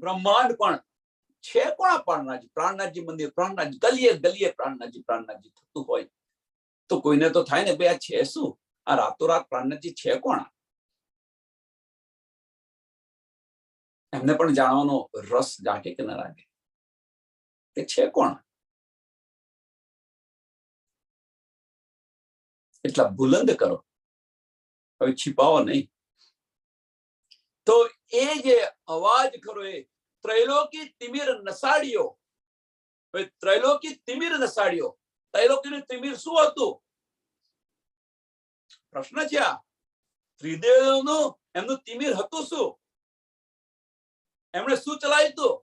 બ્રહ્માંડ પણ છે. કોણ પ્રાણનાથજી? પ્રાણનાથજી મંદિર, પ્રાણનાથજી ગલીએ ગલીએ પ્રાણનાથજી થતું હોય તો કોઈને તો થાય ને, ભાઈ આ છે શું? આ રાતોરાત પ્રાણનાથજી છે કોણ? એમને પણ જાણવાનો રસ જાગે કે ના લાગે કે છે કોણ? એટલા બુલંદ કરો, હવે छिपाવો નહીં. તો એ જે અવાજ ખરો એ ત્રૈલોકી તિમિર નસાડિયો. ત્રૈલોકી તિમિર નસાડિયો, ત્રૈલોકીનું તિમિર શું હતું? પ્રશ્ન છે આ. ત્રિદેવનું એમનું તિમિર હતું શું? એમણે શું ચલાવ્યું હતું?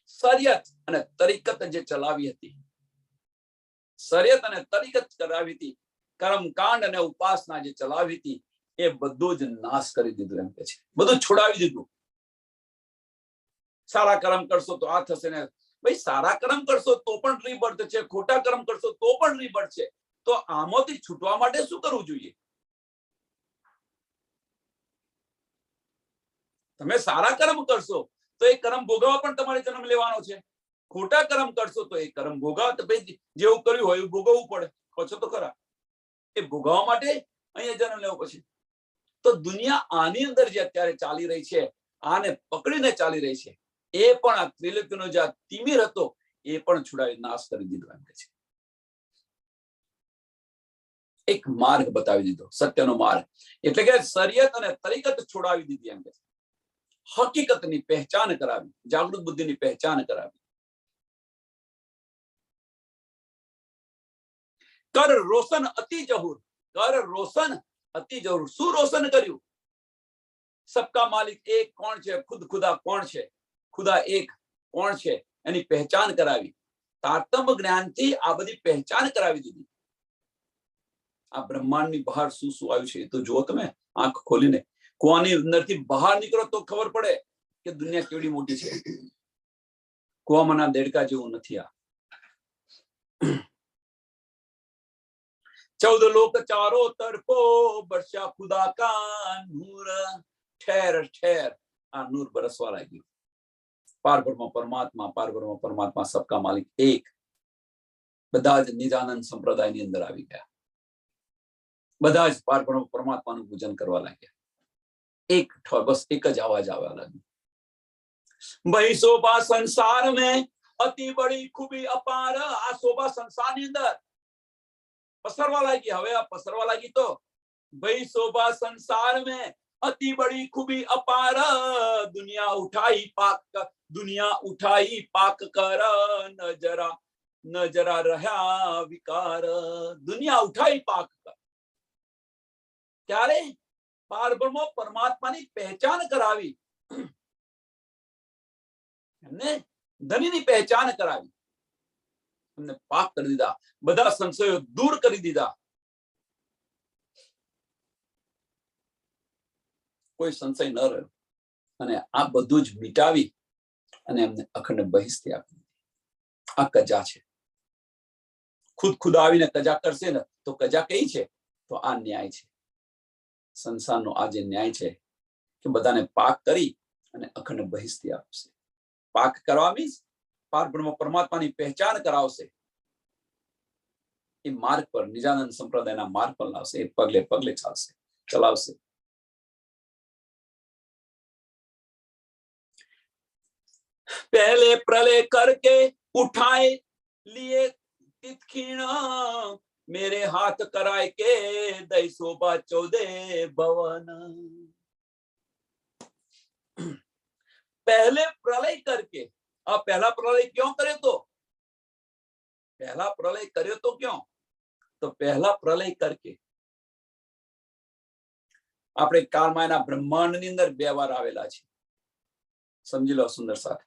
શરિયત અને તરીકત જે ચલાવી હતી, શરિયત અને તરીકત ચલાવી હતી, કર્મકાંડ અને ઉપાસના જે ચલાવી હતી, એ બધું જ નાશ કરી દીધું. એમ કે છે બધું છોડાવી દીધું. સારા કર્મ કરશો તો આ થશે ને, ભાઈ સારા કર્મ કરશો તો પણ રીબર્થ છે, ખોટા કર્મ કરશો તો પણ રીબર્થ છે. તો આમાંથી છૂટવા માટે શું કરવું જોઈએ? તમે સારા કર્મ કરશો તો એ કર્મ ભોગવવા પણ તમારે જન્મ લેવાનો છે. ખોટા કર્મ કરશો તો એ કર્મ ભોગવવા, તો ભાઈ જેવું કર્યું હોય એવું ભોગવવું પડે. કહો તો ખરા, એ ભોગવવા માટે અહીંયા જન્મ લેવો. પછી તો દુનિયા આની અંદર જે અત્યારે ચાલી રહી છે, આને પકડીને ચાલી રહી છે, એ પણ આ ત્રિલોકીનો જે તિમિર હતો એ પણ છોડાવી નાશ કરી દીધો. એમ કે છે એક માર્ગ બતાવી દીધો, સત્યનો માર્ગ. એટલે કે શરિયત અને તરીકત છોડાવી દીધી. એમ કે હકીકતની પહેચાન કરાવી, જાગૃત બુદ્ધિની પહેચાન કરાવી. કર રોશન અતિ જહૂર, કર રોશન અતિ જહૂર. શું રોશન કર્યું? સબકા માલિક એક કોણ છે, ખુદ ખુદા કોણ છે, ખુદા એક કોણ છે, એની પહેચાન કરાવી. તારતમ્ય જ્ઞાનથી આ બધી પહેચાન કરાવી દીધી. આ બ્રહ્માંડની બહાર શું શું આવ્યું છે એ તો જુઓ તમે, આંખ ખોલીને. કુવાની અંદરથી બહાર નીકળો તો ખબર પડે કે દુનિયા કેવડી મોટી છે. કુવામાંના દેડકા જેવું નથી આ. 14 લોક ચારો તરફો બરસા ખુદા કા નૂર. ઠેર ઠેર આ નૂર બરસવા લાગ્યું. પારબ્રહ્મ પરમાત્મા, પારબ્રહ્મ પરમાત્મા સબકા માલિક એક, બધા જ નિજાનંદ સંપ્રદાયની અંદર આવી ગયા. બધા જ પારબ્રહ્મ પરમાત્માનું પૂજન કરવા લાગ્યા. એક ઠોર, બસ એક જ અવાજ આવવા લાગ્યો. ભાઈ શોભા સંસાર में અતિ બડી ખૂબી અપાર. આ શોભા સંસારની અંદર પસરવા લાગી. હવે આ પસરવા લાગી તો ભાઈ શોભા સંસાર में અતિ બડી ખૂબી અપાર. દુનિયા ઉઠાઈ પાક કર, નજરા રહ્યા વિકાર. દુનિયા ઉઠાઈ પાક કર. ત્યારે પારબ્રહ્મ પરમાત્માની પહેચાન કરાવી, એમને ધનીની પહેચાન કરાવી, એમને પાક કરી દીધા, બધા સંશયો દૂર કરી દીધા. કોઈ સંશય ન રહ્યો. અને આ બધું જ મિટાવી અને એમને અખંડ બહિષ્ઠી આપી. આ કજા છે. ખુદ આવીને કજા કરશે ને તો કજા કઈ છે? તો આ ન્યાય છે. સંસારનો આ જે ન્યાય છે કે બધાને પાક કરી અને અખંડ બહિષ્ઠી આપશે. પાક કરવા મીન્સ પારબ્રહ્મ પરમાત્માની પહેચાન કરાવશે. એ માર્ગ પર નિજાનંદ સંપ્રદાયના માર્ગ પર લાવશે. એ પગલે પગલે ચલાવશે. पहले प्रलय करके उठाए लिए तितखीण, मेरे हाथ कराए के दई शोभा 14 भवन. पहले प्रलय करके. अब पहला प्रलय क्यों करे? तो पहला प्रलय करे तो क्यों? तो पहला प्रलय करके આપણે કાળમાયના બ્રહ્માંડની અંદર 2 વાર આવેલા છે. સમજી લો સુંદર સાથે.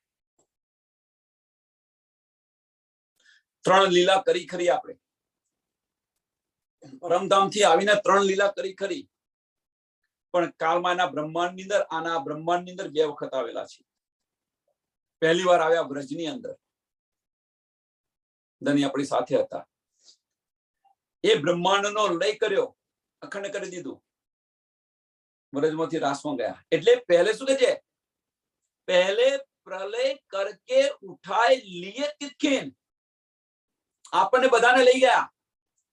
3 લીલા કરી ખરી. આપણે પરમધામથી આવીને 3 લીલા કરી ખરી, પણ કાળમાના બ્રહ્માંડની અંદર, આના બ્રહ્માંડની અંદર 2 વખત આવેલા છે. પહેલી વાર આવ્યા વ્રજની અંદર. ધની આપણી સાથે હતા. એ બ્રહ્માંડનો લય કર્યો, અખંડ કરી દીધું. વ્રજમાંથી રાસમાં ગયા. એટલે પહેલે શું કહે છે? પહેલે પ્રલય કરકે ઉઠાય લીએ તિતખીન. આપણને બધાને લઈ ગયા.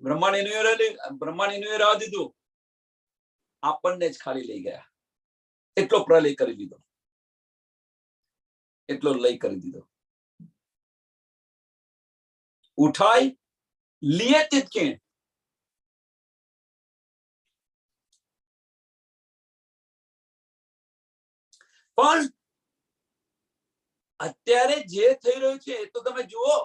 બ્રહ્માંડ એનું રહેવા દીધું. આપણને જ ખાલી લઈ ગયા. એટલો પ્રલય કરી દીધો, એટલો લય કરી દીધો. ઉઠાય લીએ તિતખીન. પણ અત્યારે જે થઈ રહ્યું છે એ તો તમે જુઓ.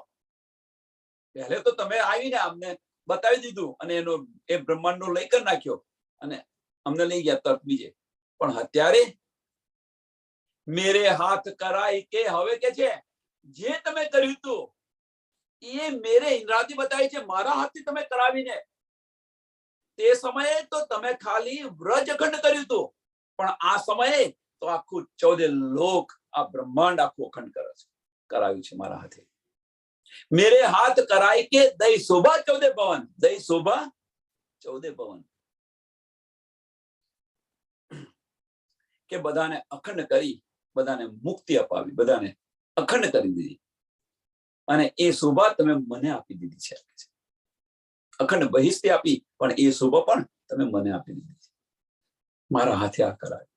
પહેલે તો તમે આવીને અમને બતાવી દીધું અને એનો એ બ્રહ્માંડનો લય કરી નાખ્યો અને અમને લઈ ગયા તરત બીજે. પણ અત્યારે મેરે હાથ કરાય કે, હવે કે છે જે તમે કર્યું હતું એ મેરે ઇન્દ્રાથી બતાવી છે, મારા હાથથી તમે કરાવીને. તે સમયે તો તમે ખાલી વ્રજ અખંડ કર્યું હતું, પણ આ સમયે તો આખું 14 લોક, આ બ્રહ્માંડ આખું અખંડ કરાવ્યું છે મારા હાથે. मेरे हाथ कराई के दई शोभा 14 भवन. दई शोभा 14 भवन. કે બધાને અખંડ કરી, બધાને મુક્તિ અપાવી, બધાને અખંડ કરી દીધી. અને એ શોભા તમે મને આપી દીધી છે. અખંડ બહિષ્ઠી આપી, પણ એ શોભા પણ તમે મને આપી દીધી છે. મારા હાથે આ કરાવી.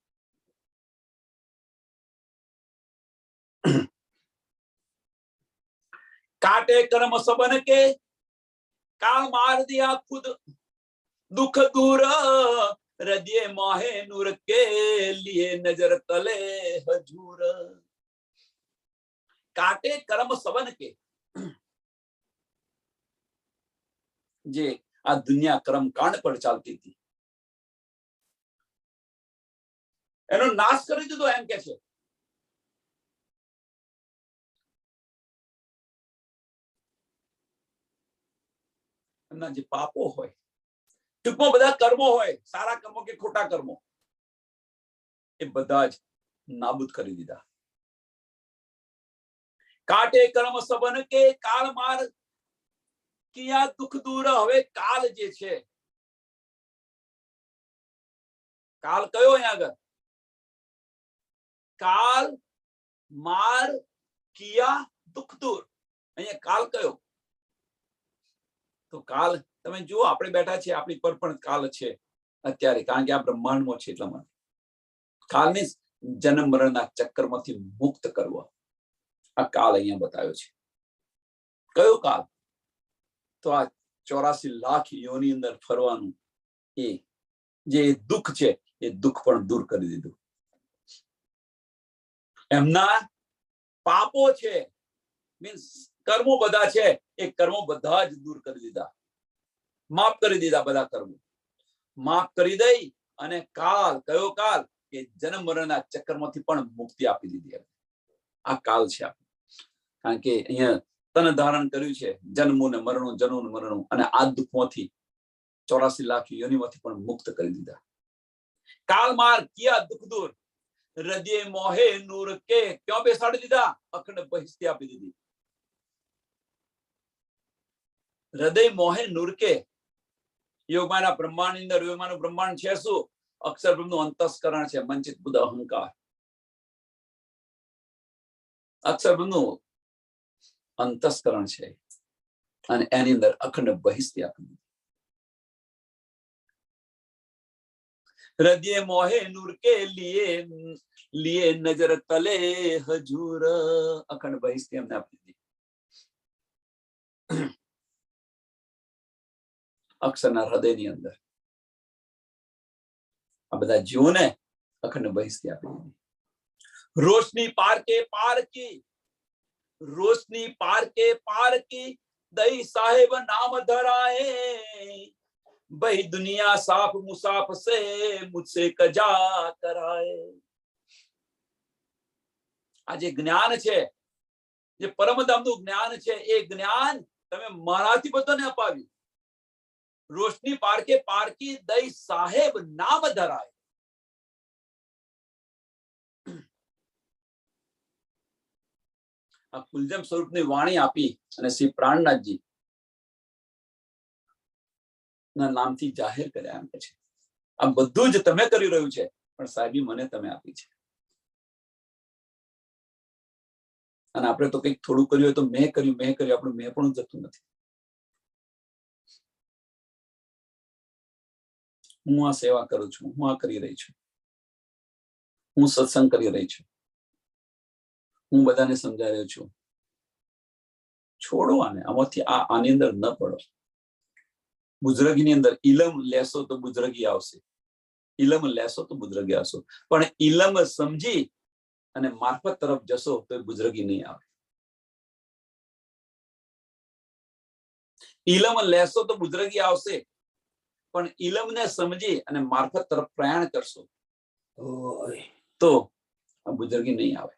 काटे कर्म सबन के, काल मार दिया खुद दुख दूर, हृदय माहे नूर के लिए नजर तले हजूर. काटे कर्म सबन के. जे आ दुनिया कर्म कांड पर चालती थी એનો નાશ કરી દીધો એમ કે છે. એમના જે પાપો હોય, ટૂંકમાં બધા કર્મો હોય, સારા કર્મો કે ખોટા કર્મો, એ બધા જ નાબૂદ કરી દીધા. કાટે કર્મ સબન કે, કાળ માર કિયા દુઃખ દૂર. હવે કાલ જે છે, કાલ કયો અહીંયા આગળ? કાલ માર કિયા દુઃખ દૂર. અહીંયા કાલ કયો? તો કાલ તમે જુઓ, આપણે બેઠા છીએ, આપણી પર પણ કાલ છે અત્યારે, કારણ કે આ બ્રહ્માંડમાં છે. એટલા માટે કાલને જન્મ મરણના ચક્કરમાંથી મુક્ત કરવા આ કાલ અહીંયા બતાવ્યો છે. કયો કાલ? તો આ 84 લાખ યોની અંદર ફરવાનું એ જે દુઃખ છે, એ દુઃખ પણ દૂર કરી દીધું. એમના પાપો છે, મીન્સ કર્મો બધા છે, એ કર્મો બધા જ દૂર કરી દીધા, માફ કરી દીધા. બધા કર્મો માફ કરી દઈ અને કાલ, કયો કાલ? કે જન્મ મરણના ચક્કરમાંથી પણ મુક્તિ આપી દીધી. આ કાલ છે. કારણ કે અહીંયા તન ધારણ કર્યું છે, જન્મો ને મરણું, જન્મો ને મરણું, અને આ દુઃખમાંથી 84 લાખ યોનિમાંથી પણ મુક્ત કરી દીધા. કાલ માર કિયા દુઃખ દૂર, હૃદય મોહે નૂર કે ક્યાં બેસાડી દીધા? અખંડ બહિષ્ઠી આપી દીધી. હૃદય મોહે નૂર કે યોગમાના બ્રહ્માંડ ની અંદર, યોગમાનું બ્રહ્માંડ છે શું? અક્ષર બ્રહ્મનું અંતસ્કરણ છે, મંચિત બુદ્ધ અહંકાર. અક્ષર બ્રહ્મનું અંતસ્કરણ છે અને એની અંદર અખંડ બહિષ્ઠી આપી દીધી. હૃદય મોહે નૂર કે લીએ નજર તલે હજૂર, અખંડ બહિષ્ઠી અમને આપી દીધી. અક્ષરના હૃદયની અંદર આ બધા જીવોને અખંડ બહિષ્ઠી આપી દીધી. રોશની પાર કે પાર કી, રોશની પાર કે પાર કી, દઈ સાહેબ નામ ધરાए, ભાઈ દુનિયા સાફ મુસાફ સે મુझसे કજા કરાए. આ જે જ્ઞાન છે, જે પરમધામનું જ્ઞાન છે, એ જ્ઞાન તમે મારાથી બધાને અપાવ્યું. રોશની પાર કે પાર કી, દઈ સાહેબ નામ ધરાए. આ કુલજમ સ્વરૂપની વાણી આપી અને શ્રી પ્રાણનાથજી ના નામથી જાહેર કર્યા એમ છે. આ બધું જ તમે કરી રહ્યું છે, પણ સાહેબી મને તમે આપી છે. અને આપણે તો કંઈક થોડું કર્યું હોય તો મેં કર્યું આપણું મેં પણ જતું નથી. હું આ સેવા કરું છું, હું આ કરી રહી છું, હું સત્સંગ કરી રહી છું, હું બધાને સમજાવી રહ્યો છું. છોડો આને, આમાંથી આની અંદર ન પડો. બુજરગીની અંદર ઇલમ લેશો તો બુજરગી આવશે, ઇલમ લેશો તો બુજરગી આવશો, પણ ઇલમ સમજી અને મારફત તરફ જશો તો બુજરગી નહીં આવે. ઇલમ લેશો તો બુજરગી આવશે, પણ ઇલમને સમજી અને મારફત તરફ પ્રયાણ કરશો તો આ બુજરગી નહીં આવે.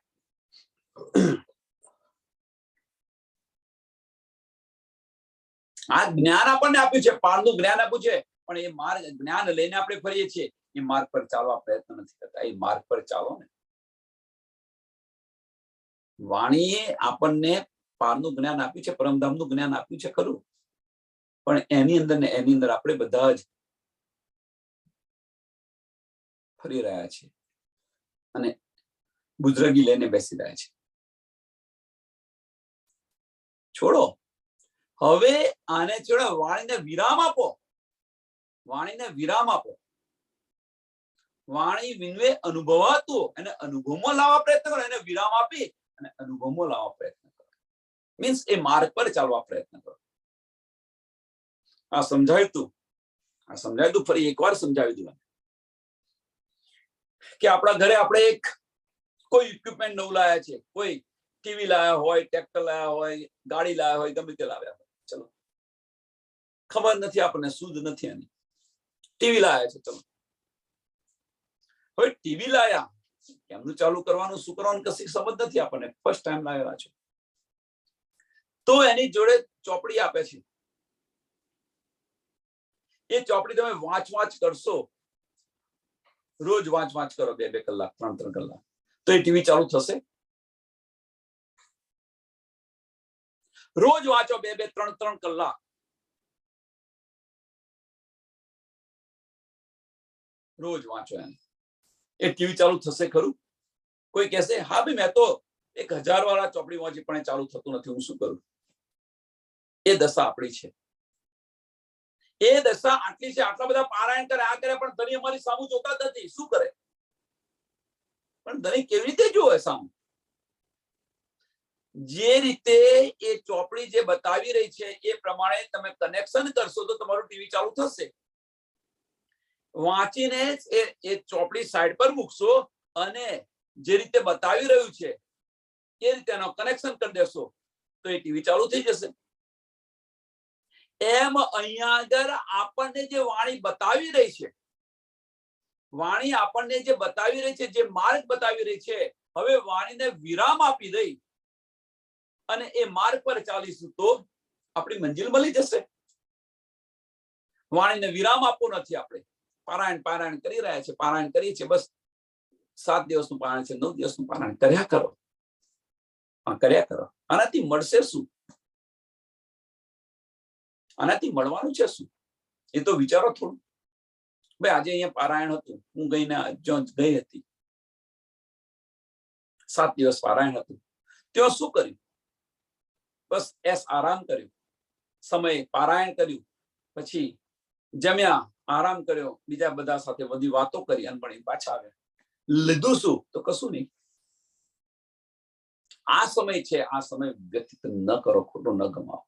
આ જ્ઞાન આપણને આપ્યું છે, પારનું જ્ઞાન આપ્યું છે, પણ એ માર્ગ જ્ઞાન લઈને આપણે ફરીએ છીએ, એ માર્ગ પર ચાલવા પ્રયત્ન નથી કરતા. એ માર્ગ પર ચાલો ને. વાણીએ આપણને પારનું જ્ઞાન આપ્યું છે, પરમધામનું જ્ઞાન આપ્યું છે ખરું, પણ એની અંદર આપણે બધા જ ફરી રહ્યા છીએ અને બુજરગી લઈને બેસી રહ્યા છે. છોડો હવે આને, છોડો. વાણીને વિરામ આપો, વાણીને વિરામ આપો. વાણી વિનવે અનુભવાતું એને અનુભવમાં લાવવા પ્રયત્ન કરો, એને વિરામ આપી અને અનુભવમાં લાવવા પ્રયત્ન કરો. મીન્સ એ માર્ગ પર ચાલવા પ્રયત્ન કરો. આ સમજાયું તું ફરી એકવાર સમજાવી દઉં કે આપણા ઘરે આપણે એક કોઈ ઇક્વિપમેન્ટ નવું લાયા છે, કોઈ ટીવી લાયા હોય, ટ્રેક્ટર લાયા હોય, ગાડી લાયા હોય, ગમે તે લાવ્યા હોય. ચલો, ખબર નથી આપણને, શુદ્ધ નથી આની. ટીવી લાયા છે, ચલો. હવે ટીવી લાયા, કેમનું ચાલુ કરવાનું, શું કરવાનું, કશી સમજ નથી આપણને. ફર્સ્ટ ટાઈમ લાવેલા છે તો એની જોડે ચોપડી આપે છે. એ ચોપડી તમે વાંચ કરશો, રોજ વાંચ કરો, 2 કલાક, 3 કલાક, તો એ ટીવી ચાલુ થશે? રોજ વાંચો 2 3 કલાક, રોજ વાંચો, એ ટીવી ચાલુ થશે ખરું? કોઈ કહેશે હા ભાઈ મેં તો 1000 વાળા ચોપડી વાંચી પણ ચાલુ થતું નથી, હું શું કરું? એ દશા આપણી છે. એ દશા આટલી છે. આટલા બધા પારાયણ કરે, આ કરે, પણ ધણી અમારી સામું જોતા જ નથી. શું કરે? પણ ધણી કેવી રીતે જોવે સામું? જે રીતે એ ચોપડી જે બતાવી રહી છે એ પ્રમાણે તમે કનેક્શન કરશો તો તમારું ટીવી ચાલુ થશે. વાંચીને એ ચોપડી સાઈડ પર મૂકશો અને જે રીતે બતાવી રહ્યું છે એ રીતે એનો કનેક્શન કરી દેશો તો એ ટીવી ચાલુ થઈ જશે. એમ અહીંયા આગળ આપણને જે વાણી બતાવી રહી છે, વાણી આપણને જે બતાવી રહી છે, જે માર્ગ બતાવી રહી છે, હવે વાણીને વિરામ આપી દઈ અને એ માર્ગ પર ચાલીશું તો આપણી મંજિલ મળી જશે. વાણીને વિરામ આપવો નથી આપણે. પારાયણ કરી રહ્યા છે, પારાયણ કરીએ છીએ, બસ 7 દિવસનું પારાયણ છે, 9 દિવસનું પારાયણ કર્યા કરો, કર્યા કરો. આનાથી મળશે શું? આનાથી મળવાનું છે શું? એ તો વિચારો થોડું. ભાઈ આજે અહીંયા પારાયણ હતું, હું ગઈ હતી, 7 દિવસ પારાયણ હતું, ત્યાં શું કર્યું? બસ આરામ કર્યો, સમય પારાયણ કર્યું, પછી જમ્યા, આરામ કર્યો, બીજા બધા સાથે બધી વાતો કરી અને પણ પાછા આવ્યા. લીધું શું? તો કશું નહીં. આ સમય છે, આ સમય વ્યતીત ન કરો, ખોટો ન ગમાવો.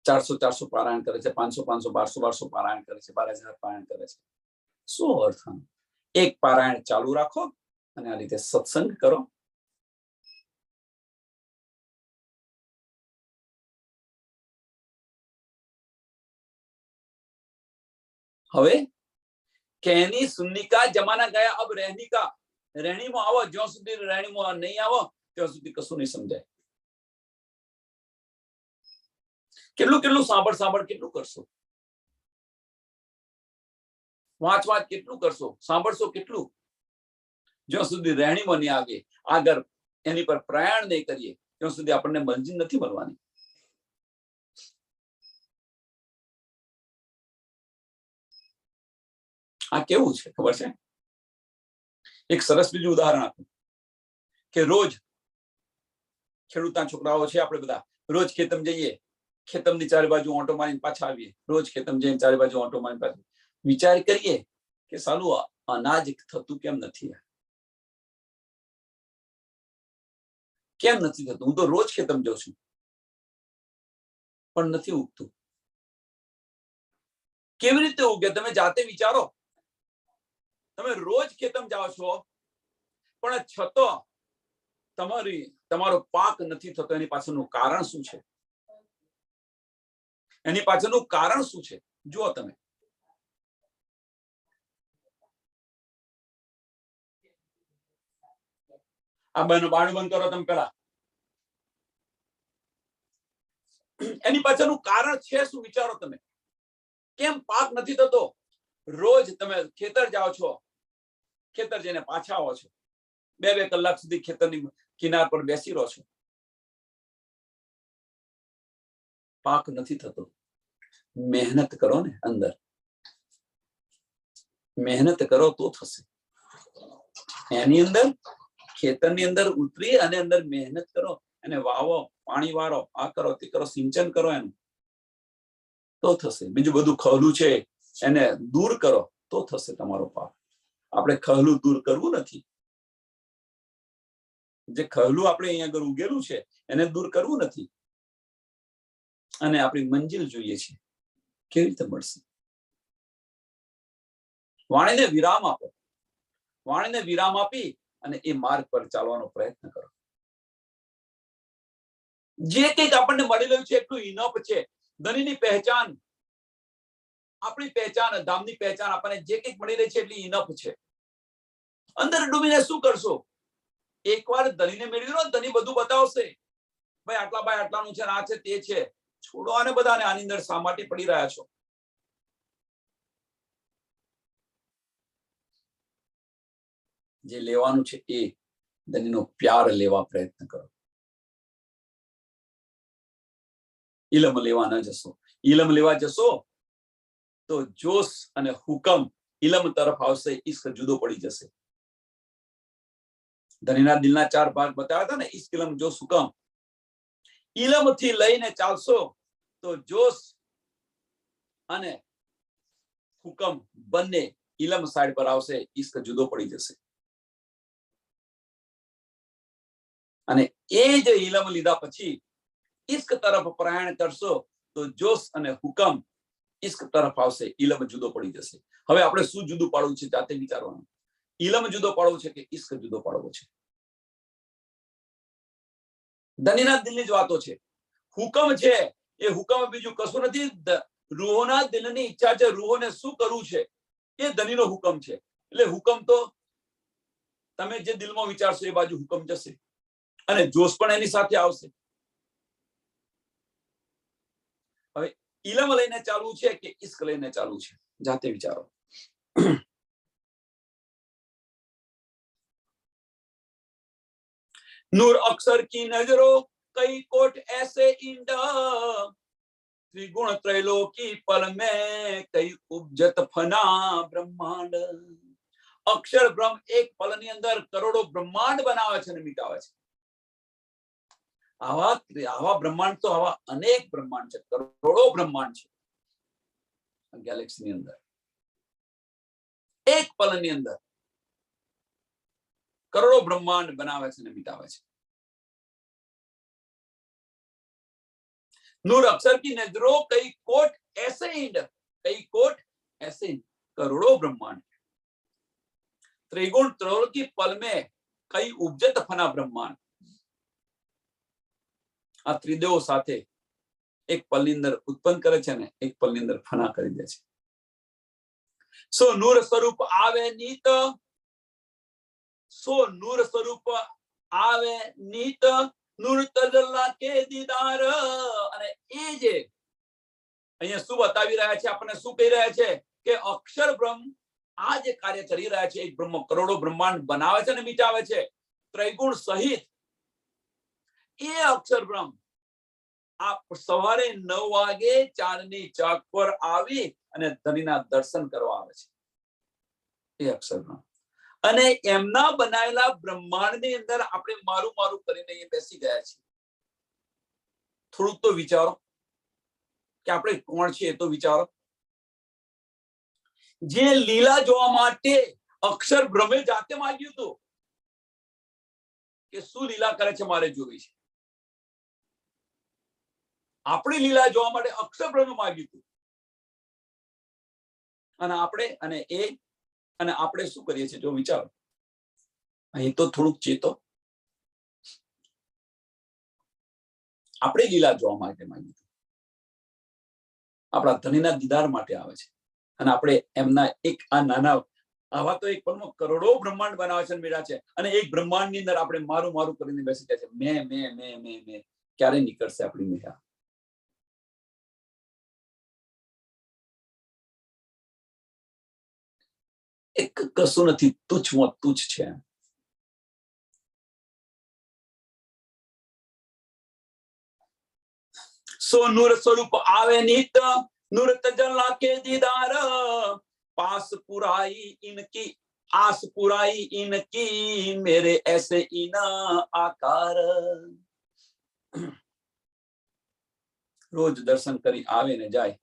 400 પારાયણ કરે છે, 500 1200 પારાયણ કરે છે, 12,000 પારાયણ કરે છે. શું અર્થ? એક પારાયણ ચાલુ રાખો અને આ રીતે સત્સંગ કરો. હવે कहनी सुननी का जमाना गया, अब रहनी का. રહેણીમાં આવો, જ્યાં સુધી રહેણીમાં નહીં આવો ત્યાં સુધી કશું નહીં સમજાય. કેટલું સાંભળ કેટલું કરશો? વાંચ કેટલું કરશો? સાંભળશો કેટલું? જ્યાં સુધી રહેણીમાં નહીં આવે, આગળ એની પર પ્રયાણ નહીં કરીએ ત્યાં સુધી આપણને મંજિલ નથી મળવાની. આ કેવું છે ખબર છે? એક સરસ બીજું ઉદાહરણ આપું કે રોજ ખેડૂતના છોકરાઓ છે, આપણે બધા રોજ ખેતમ જઈએ, ખેતમની ચારે બાજુ ઓટો મારીને પાછા આવીએ, રોજ ખેતમ જઈને ચારે બાજુ ઓટો મારીને પાછા. વિચાર કરીએ કે સાલું અનાજ થતું કેમ નથી? કેમ નથી થતું? હું તો રોજ ખેતમ જાઉં છું પણ નથી ઉગતું. કેવી રીતે ઉગે? તમે જાતે વિચારો. તમે રોજ ખેતમ જાઓ છો પણ છતાં તમારો પાક નથી થતો. એની પાછળનું કારણ શું છે? એની પાછળનું કારણ શું છે? જુઓ તમે. આ બારણું બંધ કરો તમે પેલા. એની પાછળનું કારણ છે શું? વિચારો તમે. કેમ પાક નથી થતો? રોજ તમે ખેતર જાઓ છો, ખેતર જઈને પાછા આવો છો, 2 કલાક સુધી ખેતરની કિનાર પર બેસી રહો છો, પાક નથી થતો. મહેનત કરો ને, અંદર મહેનત કરો તો થશે. એની અંદર ખેતરની અંદર ઉતરી અને અંદર મહેનત કરો, અને વાવો, પાણી વાળો, આ કરો તે કરો, સિંચન કરો, એનું તો થશે. બીજું બધું ખહલું છે એને દૂર કરો તો થશે તમારો પાક. આપણે ખહલું દૂર કરવું નથી. જે ખહલું આપણે અહીંયા આગળ ઉગેલું છે એને દૂર કરવું નથી, અને આપણી મંજિલ જોઈએ છે. કેવી રીતે મળશે? વાણીને વિરામ આપો. વાણીને વિરામ આપી અને એ માર્ગ પર ચાલવાનો પ્રયત્ન કરો. જે કંઈક આપણને મળી રહ્યું છે એટલું ઇનફ છે. ધનીની પહેચાન, આપણી પહેચાન, ધામની પહેચાન, આપણને જે કંઈક મળી રહી છે એટલી ઇનફ છે. અંદર ડૂબીને શું કરશો? એકવાર ધનીને મેળવી લો, ધની બધું બતાવશે. ભાઈ આટલાનું છે, આ છે, તે છે. છોડો આને બધાને. આની અંદર શા માટે પડી રહ્યા છો? જે લેવાનું છે એ ધનીનો પ્યાર લેવા પ્રયત્ન કરો. ઇલમ લેવા ન જશો. ઇલમ લેવા જશો તો જોશ અને હુકમ ઇલમ તરફ આવશે, ઇશ્ક જુદો પડી જશે. ધનીના દિલના 4 ભાગ બતાવ્યા હતા ને, ઇશ્ક, ઇલમ, જોશ, હુકમ. ઇલમ થી લઈને ચાલશો તો જોશ અને હુકમ બંને ઇલમ સાઈડ પર આવશે, ઇશ્ક જુદો પડી જશે. અને એ જે ઇલમ લીધા પછી ઇશ્ક તરફ પ્રયાણ કરશો તો જોશ અને હુકમ ઇશ્ક તરફ આવશે, ઇલમ જુદો પડી જશે. હવે આપણે શું જુદું પાડવું છે? જાતે વિચારવાનું. ઇલમ જુદો પાડવો છે કે ઇશ્ક જુદો પાડવો છે? ધનીના દિલની જ વાતો છે. હુકમ છે એ હુકમ બીજું કશું નથી. રૂહોના દિલની ઈચ્છા છે. રૂહોને શું કરવું છે એ ધનીનો હુકમ છે. એટલે હુકમ તો તમે જે દિલમાં વિચારશો એ બાજુ હુકમ જશે, અને જોશ પણ એની સાથે આવશે. હવે ઇલમ લઈને ચાલવું છે કે ઇશ્ક લઈને ચાલવું છે? જાતે વિચારો. नूर अक्षर की नजरों कई कोट ऐसे इंड त्रिगुण त्रैलोकी पल में कई उपजत फना બ્રહ્માંડ. અક્ષર બ્રહ્મ એક પલની અંદર કરોડો બ્રહ્માંડ બનાવે છે અને મિટાવે છે. આવા બ્રહ્માંડ તો આવા અનેક બ્રહ્માંડ છે, કરોડો બ્રહ્માંડ છે ગેલેક્સીની અંદર. એક પલની અંદર કરોડો બ્રહ્માંડ બનાવે છે અને મિટાવે છે. नूर अक्षर की नजरों कई कोट ऐसे इंड, कई कोट ऐसे करोड़ों ब्रह्मांड. त्रिगुण त्रैलोकी की पल में कई उपजत फना ब्रह्मांड. આ ત્રિદેવો સાથે એક પલની અંદર ઉત્પન્ન કરે છે ને એક પલની અંદર ફના કરી દે છે. સો નૂર સ્વરૂપ આવે નીત, સો નૂર સ્વરૂપ આવે નીત, નૂર તજલ્લા કે દીદાર. અને એ જે અહીંયા શું બતાવી રહ્યા છે, આપણને શું કહી રહ્યા છે કે અક્ષર બ્રહ્મ આ જે કાર્ય કરી રહ્યા છે, એક બ્રહ્મ કરોડો બ્રહ્માંડ બનાવે છે અને મિટાવે છે ત્રિગુણ સહિત. એ અક્ષર બ્રહ્મ આ સવારે 9 વાગે ચાંદની ચોક પર આવી અને ધણીના દર્શન કરવા આવે છે. એ અક્ષર બ્રહ્મ અને એમના બનાવેલા બ્રહ્માંડની અંદર આપણે મારું મારું કરીને એ બેસી ગયા છીએ. થોડુંક તો વિચારો કે આપણે કોણ છીએ, તો વિચારો. જે લીલા જોવા માટે અક્ષર બ્રહ્મે જાતે માંગ્યું હતું કે શું લીલા કરે છે મારે જોવી છે. આપણી લીલા જોવા માટે અક્ષર બ્રહ્મે માંગ્યું હતું. અને આપણે શું કરીએ છીએ જો વિચારો. અહીં તો થોડુંક ચેતો. આપણે લીલા જોવા માટે માંગ્યું હતું, આપણા ધણીના દીદાર માટે આવે છે. અને આપણે એમના એક આ નાના આવા તો એક પલમાં કરોડો બ્રહ્માંડ બનાવે છે, મેળા છે. અને એક બ્રહ્માંડ ની અંદર આપણે મારું મારું કરીને બેસી જાય છે. મેં ક્યારે નીકળશે આપણી મેળા? એક કશું નથી, તુચ્છમાં તુચ્છ છે. સો નૂર સ્વરૂપ આવે નિત, नूर तजल्ला के दीदार, पास पुराई इनकी आस पुराई इनकी, मेरे ऐसे इना आकार. रोज दर्शन करी आवे ने जाए.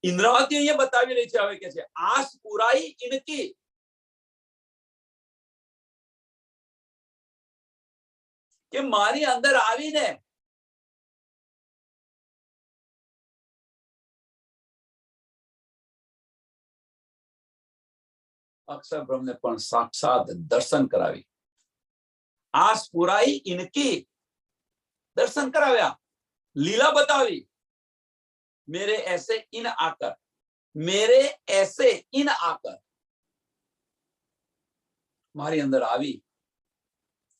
इंद्रावती ये बतावी रही है કે છે આસ પુરાઈ ઇનકી. કે મારી અંદર આવીને અક્ષર બ્રહ્મને પણ સાક્ષાત દર્શન કરાવી. આસ પુરાઈ ઇનકી, દર્શન કરાવ્યા, લીલા બતાવી. मेरे ऐसे इन आकर, मेरे ऐसे इन आकर, મારી અંદર આવી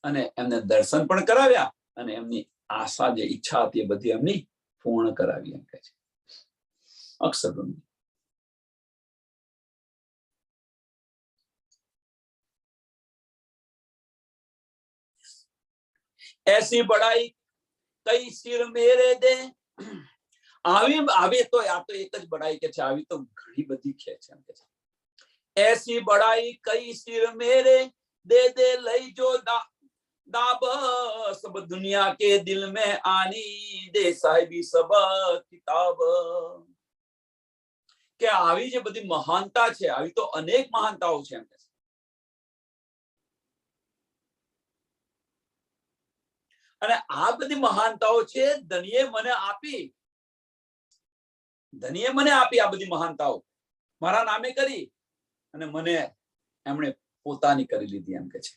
અને એમને દર્શન પણ કરાવ્યા અને એમની આશા જે ઈચ્છા હતી એ બધી એમની પૂર્ણ કરાવી એમ કહે છે અક્ષરબ્રહ્મ. ऐसी बड़ाई कई सिर मेरे दे. આવી તો આ તો એક જ બડાઈ કે છે, આવી તો ઘણી બધી છે એમ કે છે. ऐसी बड़ाई कई सिर मेरे दे दे लई जो दाब, सब दुनिया के दिल में आनी दे साहिबी सब किताब. કે આવી જે બધી મહાનતા છે, આવી તો અનેક મહાનતાઓ છે એમ કે છે. અને આ બધી મહાનતાઓ છે ધણીએ મને આપી. ધણીએ મને આપી આ બધી મહાનતાઓ, મારા નામે કરી અને મને એમણે પોતાની કરી લીધી એમ કે છે.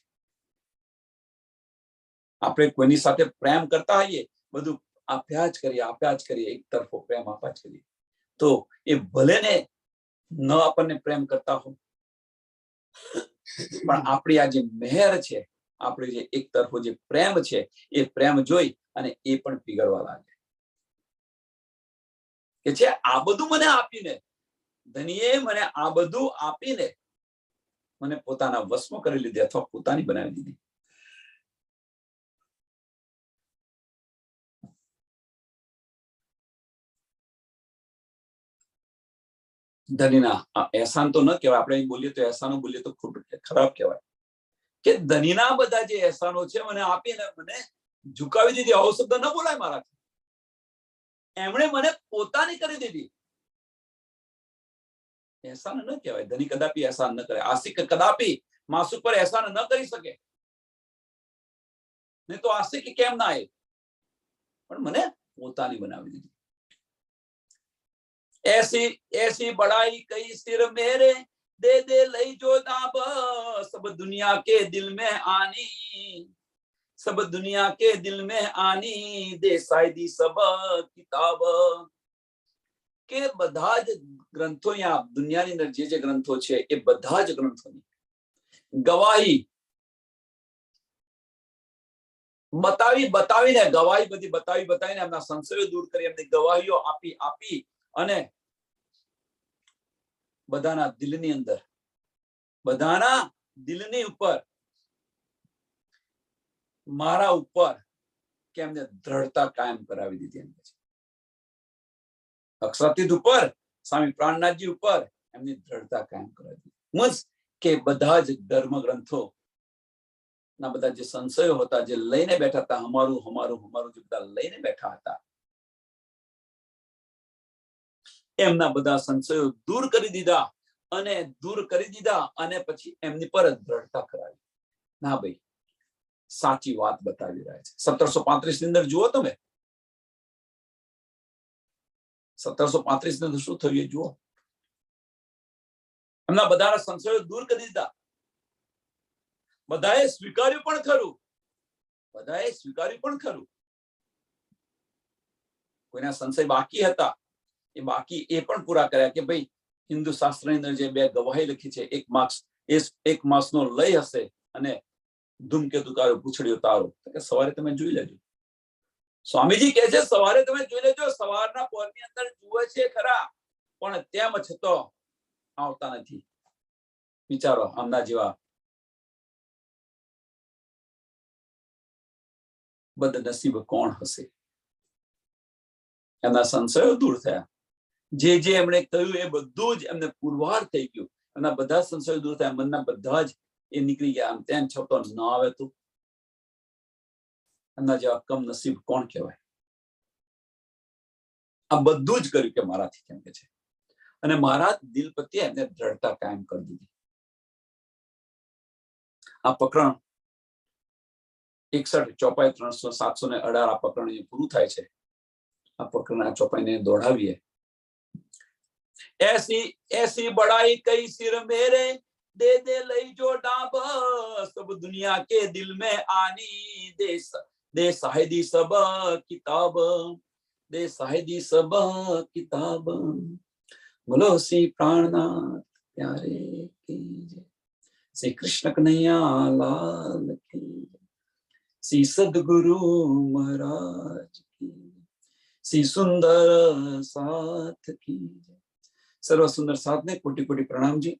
આપણે કોઈની સાથે પ્રેમ કરતા હોઈએ, બધું આપ્યા જ કરીએ, એક તરફો પ્રેમ આપ્યા જ કરીએ, તો એ ભલે ને ન આપણને પ્રેમ કરતા હો, પણ આપણી આ જે મહેર છે આપણે જે એક તરફો જે પ્રેમ છે એ પ્રેમ જોઈ અને એ પણ પીગળવા લાગે કે છે આ બધું મને આપીને, ધનીએ મને આ બધું આપીને મને પોતાના વશમાં કરી લીધી અથવા પોતાની બનાવી દીધી. ધનીના એહસાન તો ન કહેવાય, આપણે બોલીએ તો એહસાનો બોલીએ તો ખૂબ ખરાબ કહેવાય કે ધનીના બધા જે એહસાનો છે મને આપીને મને ઝુકાવી દીધી. આવો શબ્દ ન બોલાય મારાથી. એમણે મને પોતાની કરી દીધી. એહસાન ન કહેવાય. ધની કદાપી એહસાન ન કરે. આશિક કદાપી માસૂક પર એહસાન ન કરી શકે. નહીં તો આશિક કેમ ના આવે, પણ મને પોતાની બનાવી દીધી. ऐसी ऐसी बड़ाई कई सिर मेरे दे दे लई जो दाब, सब दुनिया के दिल में आनी, सब दुनिया के दिल में आनी, दे शायदी सब किताब. કે બધા જ ગ્રંથો અહીંયા દુનિયાની અંદર જે ગ્રંથો છે એ બધા જ ગ્રંથોની ગવાહી બતાવીને ગવાહી બધી બતાવીને એમના સંશયો દૂર કરી એમની ગવાહીઓ આપી અને બધાના દિલની ઉપર મારા ઉપર કે એમને દ્રઢતા કાયમ કરાવી દીધી. એમ છે અક્ષરાતીત ઉપર સ્વામી પ્રાણનાથજી ઉપર એમની દ્રઢતા કાયમ કરાવી દીધી. મીન્સ કે બધા જ ધર્મ ગ્રંથો ના બધા જે સંશયો હતા, જે લઈને બેઠા હતા, હમારું જે બધા લઈને બેઠા હતા, એમના બધા સંશયો દૂર કરી દીધા અને પછી એમની પર દ્રઢતા કરાવી. ના ભાઈ, સાચી વાત બતાવી રહ્યા છે. 1735 ની અંદર જુઓ તમે, 1735 ની અંદર શું થયું એ જુઓ. એમના બધાના સંશયો દૂર કરી દીધા. બધાએ સ્વીકાર્યું પણ ખરું. કોઈના સંશય બાકી હતા એ પણ પૂરા કર્યા કે ભાઈ હિન્દુ શાસ્ત્રની અંદર જે બે ગવાહી લખી છે, એક માસનો લય હશે અને ધૂમકેતુ તારો પૂછડીઓ તારો, કે સવારે તમે જોઈ લેજો. સ્વામીજી કહે છે સવારે તમે જોઈ લેજો. સવારના પોરની અંદર જુએ છે ખરા, પણ તેમ છતાં આવતા નથી. વિચારો, આમના જેવા બદનસીબ કોણ હશે? એમના સંશયો દૂર થયા. જે એમણે કહ્યું એ બધું જ એમને પુરવાર થઈ ગયું. એમના બધા સંશયો દૂર થયા. મનના બધા જ એ નીકળી ગયા. આમ તેમ છતાં ન આવે તો એમના જેવા કમ નસીબ કોણ કહેવાય? આ બધું જ કર્યું કે મારાથી કેમ કે છે. અને મારા દિલ પ્રત્યે એમને દ્રઢતા કાયમ કરી દીધી. આ પ્રકરણ 61 ચોપાઈ 718 આ પ્રકરણ પૂરું થાય છે. આ પ્રકરણ આ ચોપાઈને દોડાવીએ. ऐसी बड़ाई कई सिर मेरे दे दे लई जो डाब, सब दुनिया के दिल में आनी, दे शाहिदी सब किताब, दे शाहिदी सब किताब. बोलो श्री प्राणनाथ प्यारे की जय, श्री कृष्ण कन्हैया लाल की, श्री सदगुरु महाराज की, श्री सुंदर साथ की. सर्व सुंदर साथ ने कोटि कोटि प्रणाम जी.